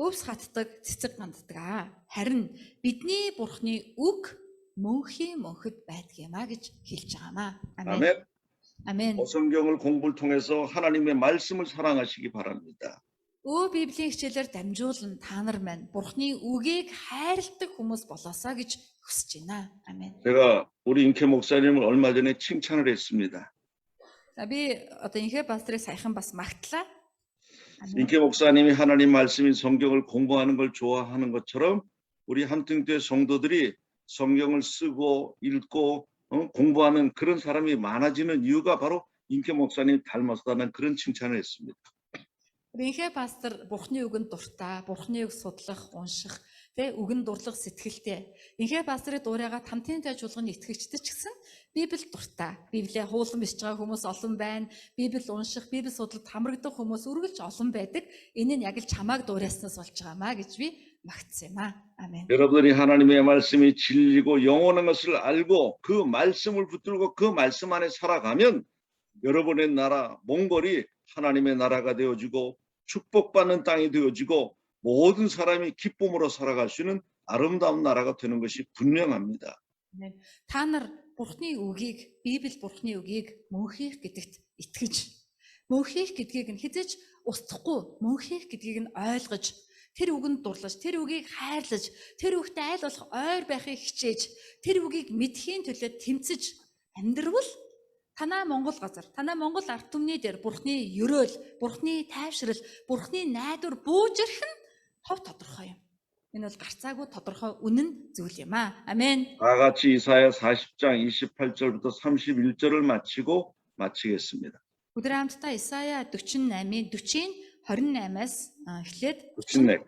Өвс хатдаг, цэцэг ганддаг. Харин бидний Бурхны үг мөнхийн мөнхөд байдаг юм аа гэж хэлж байгаамаа. Амен. 아멘. Амен. 성경을 공부를 통해서 하나님의 말씀을 사랑하시기 바랍니다. Библийн хичээлээр дамжуулан та нар маань Бурхны үгийг хайрладаг хүмүүс болоосаа гэж хүсэж байна. Амен. 제가 우리 인케 목사님을 얼마 전에 칭찬을 했습니다. За би одоо инхэ пасторыг саяхан бас магтлаа. 인케 목사님이 하나님 말씀인 성경을 공부하는 걸 좋아하는 것처럼 우리 함등교회 성도들이 성경을 쓰고 읽고 공부하는 그런 사람이 많아지는 이유가 바로 인케 목사님 닮았다는 그런 칭찬을 했습니다. Инхэ пастор Бурхны үгэнд дуртай, Бурхны үг судлах, унших, тэ үгэнд дурлах сэтгэлтэй. Инхэ пасторыг дуурайгаа хамтын дэж чуулганы итгэгчдэд ч гэсэн Библи дуртай. Библийг хуулан бичиж байгаа хүмүүс олон байна. Библи унших, Библи судлалд хамрагдах хүмүүс үргэлж олон байдаг. Энэ нь яг л чамааг дуурайснаас болж байгаамаа гэж би магтсан юм аа. Амен. 여러분들이 하나님의 말씀이 진리고 영원한 것을 알고 그 말씀을 붙들고 그 말씀 안에 살아가면 여러분의 나라 몽골이 하나님의 나라가 되어지고 축복받는 땅이 되어지고 모든 사람이 기쁨으로 살아갈 수 있는 아름다운 나라가 되는 것이 분명합니다. Та нар Бурхны үгийг, Библи Бурхны үгийг мөнхийх гэдэгт итгэж, мөнхийх гэдгийг нь хизэж устгахгүй, мөнхийх гэдгийг нь ойлгож, тэр үгэнд дурлаж, тэр үгийг хайрлаж, тэр үгтэй айл болох ойр байхыг хичээж, тэр үгийг мэдхийн төлөө тэмцэж амьдрвал танаа Монгол газар, танаа Монгол ард түмний дээр Бурхны ёроол, Бурхны тайвшрал, Бурхны найдвар бууж ирэх нь хов тодорхой юм. Энэ бол гарцаагүй тодорхой үнэн зүйл юм аа. Амен. 다 같이 이사야 40장 28절부터 31절을 마치겠습니다. Өдөр хамтдаа Исая 48-ийн 28-аас эхлээд 41.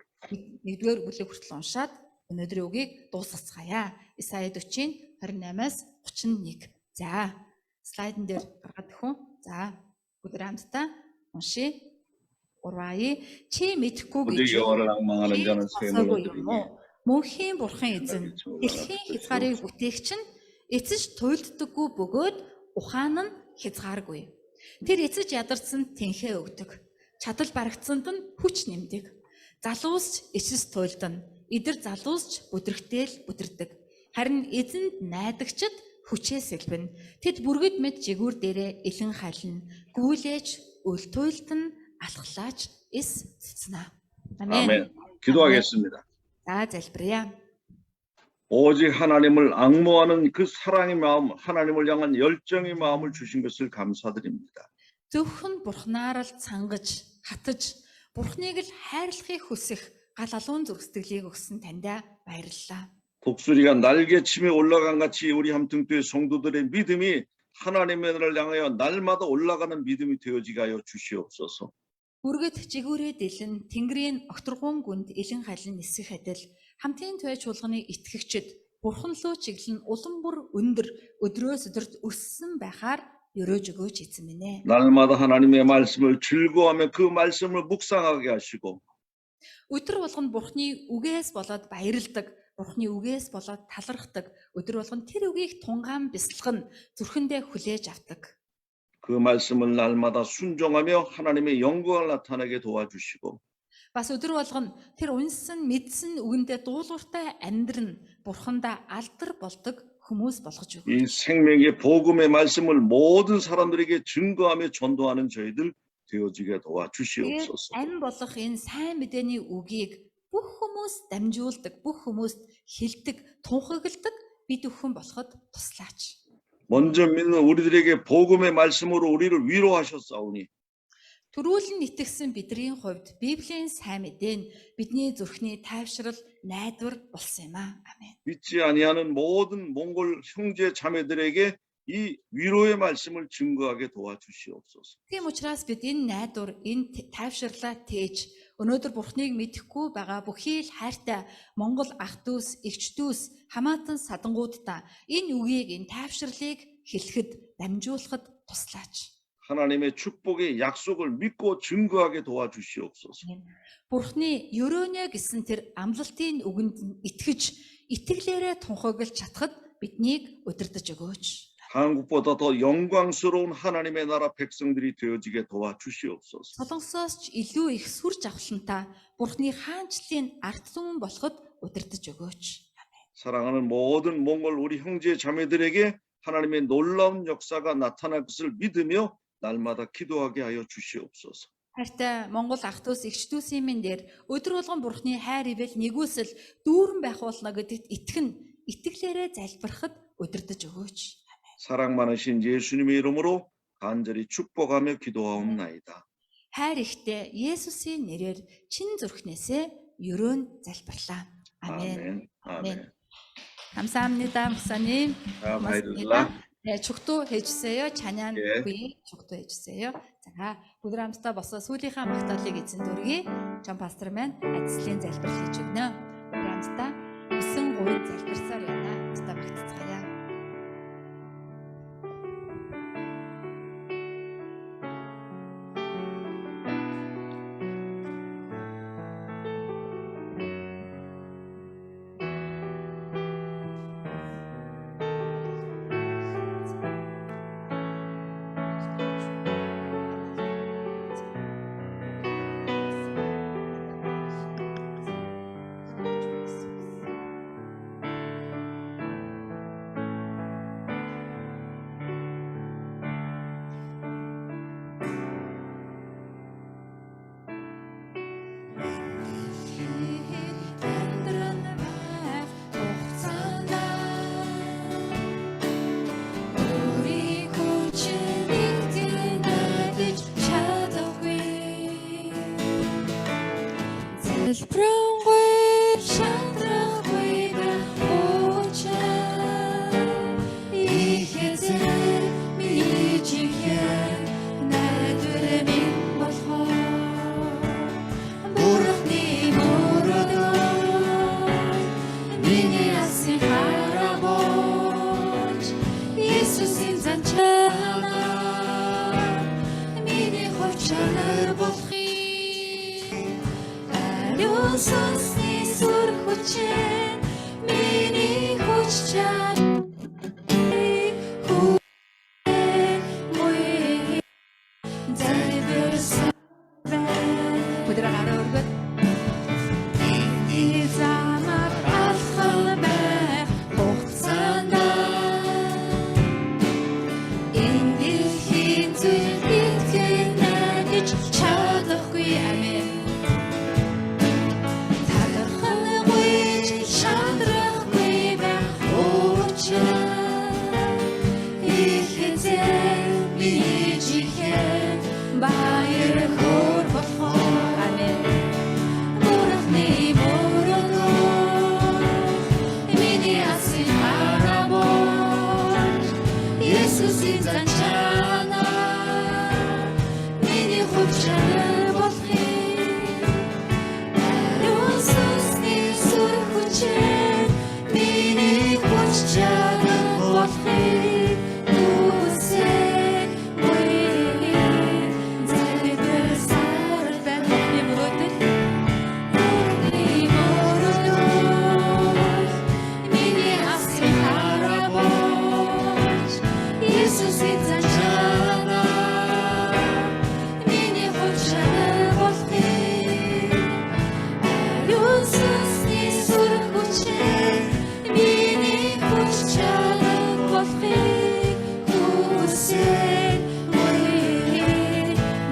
1-р бүлэг хүртэл уншаад өнөөдрийн үгийг дуусгацгаая. Исая 40-ийн 28-аас 31. За, слайдн дээр гаргаад өгөө. За, өдөр хамтдаа уншия. Урваи чи мэдэхгүй гэж 오직 여호와를 앙망하는 자는 쇠물을 드리니 мөнхийн бурхан эзэн дэлхийн хязгаарыг бүтээгч нь эцэж туйлддаггүй бөгөөд ухаан нь хязгааргүй. Тэр эцэж ядарсан тэнхээ өгдөг. Чадал барагдсанд нь хүч нэмдэг. Залуусч ичс туйлдана. Идэр залуусч бүдэрхтэл бүдэрдэг. Харин эзэнд найдагчд хүчээ сэлбэнэ. Тэд бүргэд мэд жигүүр дээрээ илэн хална. Гүүлээж өл туйлдана. алхлаач эс цэцнэ. 아멘. 기도하겠습니다. За залбирая. 오직 하나님을 앙모하는 그 사랑의 마음, 하나님을 향한 열정의 마음을 주신 것을 감사드립니다. Зөвхөн бурхнаар л цангаж, хатаж, бурхныг л хайрлахыг хүсэх гал алуун зүрх сэтгэлийг өгсөн таньда баярлалаа. 독수리가 날개침에 올라간 같이 우리 함등교회 성도들의 믿음이 하나님의 나라를 향하여 날마다 올라가는 믿음이 되어지게 하여 주시옵소서. Үргэд жигүүрээ дэлэн Тэнгэрийн огторгуун гүнд илэн халин нисэх адил хамтын туяа чуулганы итгэгчид бурхан руу чиглэн улам бүр өндөр өдрөөс өдөрт өссөн байхаар өрөөж өгөөч эзэн минь ээ. 날마다 하나님의 말씀을 즐거워하며 그 말씀을 묵상하게 하시고 Өдөр болгоно бурхны үгээс болоод баярладаг, бурхны үгээс болоод талархдаг, өдөр болгоно тэр үгийг тунгаан бясалган зүрхэндээ хүлээж авдаг. 그 말씀을 날마다 순종하며 하나님의 영광을 나타내게 도와주시고 Бас өдөр болгоно тэр унсан мэдсэн үгэндээ дуулууртай амьдран бурхандаа алдар болдог хүмүүс болгож өгөөч. 이 생명의 복음의 말씀을 모든 사람들에게 증거하며 전도하는 저희들 되어지게 도와주시옵소서. Ань болох энэ сайн мэдээний үгийг бүх хүмүүст дамжуулдаг, бүх хүмүүст хэлдэг, тунхагладаг бид өхөн болоход туслаач. 먼저 믿는 우리들에게 복음의 말씀으로 우리를 위로하셨사오니 Төрүүлэн итгэсэн бидний хувьд Библийн сайн мэдээ нь бидний зүрхний тайвшрал, найдвар болсон юм аа. Амен. 믿지 아니하는 모든 몽골 형제 자매들에게 이 위로의 말씀을 증거하게 도와주시옵소서. Тийм учраас бид энэ найдвар, энэ тайвшрлаа тээж өнөөдөр Бурхныг мэдэхгүй байгаа бүхий л хайртай Монгол ах дүүс, эгч дүүс, хамаатан садангуудаа энэ үгийг, энэ тайвшрлыг хэлэхэд, дамжуулахад туслаач. 하나님의 축복의 약속을 믿고 증거하게 도와주시옵소서. Бурхны ёрөөнэ гэсэн тэр амлалтын үгэнд итгэж, итгэлээрээ тунхаглаж чадхад биднийг удирдах өгөөч. 한국보다 더 영광스러운 하나님의 나라 백성들이 되어지게 도와주시옵소서. Солонгосоос ч илүү их сүр жавхлантай Бурхны хаанчлалын ард түмэн болоход удирдах өгөөч. 사랑하는 모든 몽골 우리 형제 자매들에게 하나님의 놀라운 역사가 나타날 것을 믿으며 날마다 기도하게 하여 주시옵소서. Хайртай Монгол ах дүүс, эгч дүүсийн минь дээр өдөр болгон Бурхны хайр ивэл нэгүсэл дүүрэн байх болно гэдэгт итгэн, итгэлээрээ залбирахад удирдах өгөөч. 사랑 많으신 예수님의 이름으로 간절히 축복하며 기도하옵나이다. Хайр ихтэй Есүсийн нэрээр чин зүрхнээсээ ёроон залбирлаа. Амен. 아멘. 감사합니다, 목사님. 자, 고맙습니다. 바이들라. 네, 축도해주세요. 찬양 예. 후에 축도해주세요. 자, өдөр хамтдаа босоо сүүлийнхаа магтаалыг эзэн дөргий. Жон пастор маань ажлын залбирал хийж өгнө. Өдөр хамтдаа 9 гуйд залбирсаар байна. Хамтдаа магтцгаая. Ой, шантрахгүй очоо ихэзээ миний чихээ найдвар минь болохоор Бурхны мөрөдөө миний асын харабож Иесусийн занчаанаар миний хувь чанар болохыг ариун сүнсний сүр хүчээр миний хүч чанар Өдөр гараа өргөд Миний замаар алхал байх хугацаанд Эндхийн зүйл итгэн найдаж чадахгүй амин Талархалгүй шантрахгүй байх учраа Ихэзээ миний чихээ баяр хөөр болохоор амин Бурхны мөрөдөө миний асын харабож Иесусийн занчаанаар миний хувь чанар болохыг ариун сүнсний сүр хүчээр миний хүч чанар болохыг хүсээ Зэрэгэр сардан Бурхны мөрөөдөл миний асын харабож Иесусийн занчаанаар миний хувь чанар болохыг ариун сүнсний сүр хүчээр миний хүч чанар болохыг хүсээ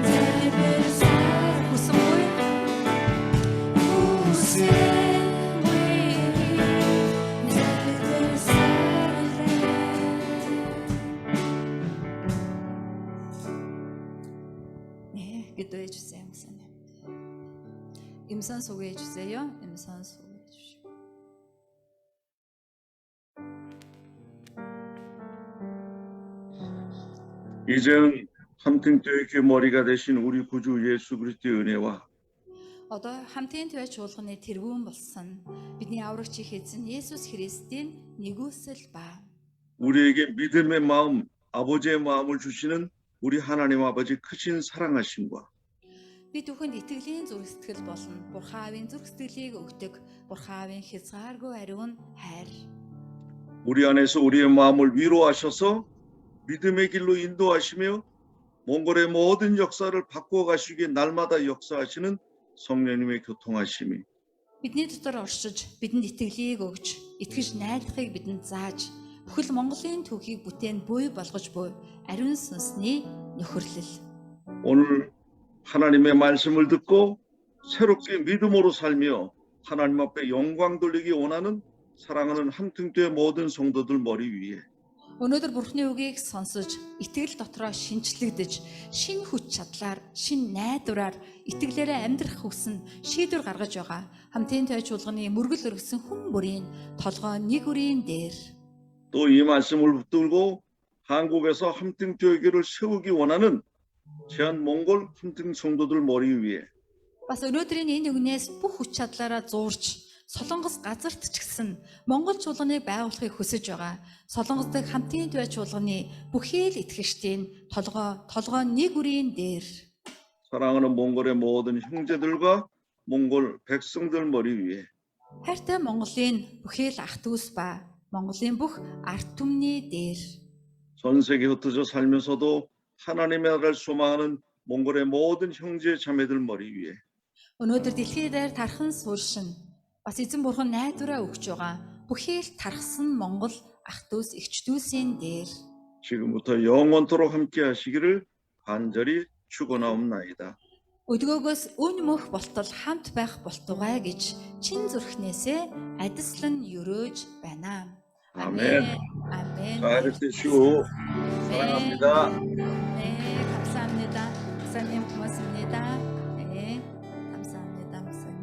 Зэрэгэр сар хүсэмгүй 기도해 주세요, 목사님. 임선 소개해 주세요. 임선 소개해 주시고. 이제는 함등교회의 머리가 되신 우리 구주 예수 그리스도의 은혜와 Одоо хамтын твай чуулганы тэргүүн болсон бидний аврагч их эзэн Есүс Христийн нэгүсэл ба 우리에게 믿음의 마음, 아버지의 마음을 주시는 우리 하나님 아버지 크신 사랑하심과 бид бүхэнд итгэлийн зүрх сэтгэл болон Бурхан Аавын зүрх сэтгэлийг өгдөг Бурхан Аавын хязгааргүй ариун хайр 우리 안에서 우리의 마음을 위로하셔서 믿음의 길로 인도하시며 몽골의 모든 역사를 바꾸어 가시기에 날마다 역사하시는 성령님의 교통하심이 бидний дотор оршиж бидэнд итгэлийг өгч итгэж найдахыг бидэнд зааж бүхэл Монголын түүхийг бүтээн буй болгож буй ариун сүнсний нөхөрлөл 오늘 하나님의 말씀을 듣고 새롭게 믿음으로 살며 하나님 앞에 영광 돌리기 원하는 사랑하는 함등교회 모든 성도들 머리 위에 Өнөөдөр Бурхны үгийг сонсож, итгэл дотроо шинчлэгдэж, шин хүч чадлаар, шин найдвараар итгэлээрээ амьдрах хүснэ шийдвэр гаргаж байгаа. Хамтын твай чуулганы мөргөл өргөсөн хүн бүрийн толгой нэг үрийн дээр 또 이 말씀을 붙들고 한국에서 함등교회를 세우기 원하는 제한 몽골 함등 성도들 머리 위에 бас өнөөдрийн энэ үгнээс бүх хүч чадлаараа зуурч Солонгос газарт ч гэсэн Монгол чуулганыг байгуулахыг хүсэж байгаа. Солонгос дахь хамтын твай чуулганы бүхий л итгэгчдийн толгой нэг үрийн дээр 사랑하는 몽골의 모든 형제들과 몽골 백성들 머리 위에 хайртай Монголын бүхий л ах дүүс ба Монголын бүх ард түмний дээр 전 세계 흩어져 살면서도 하나님의 나라를 소망하는 몽골의 모든 형제 자매들 머리 위에 өнөөдөр дэлхий дээр тархан сууршин бас эзэн бурхан найдвараа өгч байгаа. Бүхий л тархсан Монгол ах дүүс эгч дүүсийн дээр 지금부터 영원토록 함께 하시기를 간절히 축원하옵나이다. өдгөөгөөс өн мөх болтол хамт байх болтугай гэж чин зүрхнээсээ адислан өрөөж байна. 아멘. 아멘. 자, 이렇게 쉬고 사랑합니다. 네, 감사합니다. 목사님 고맙습니다.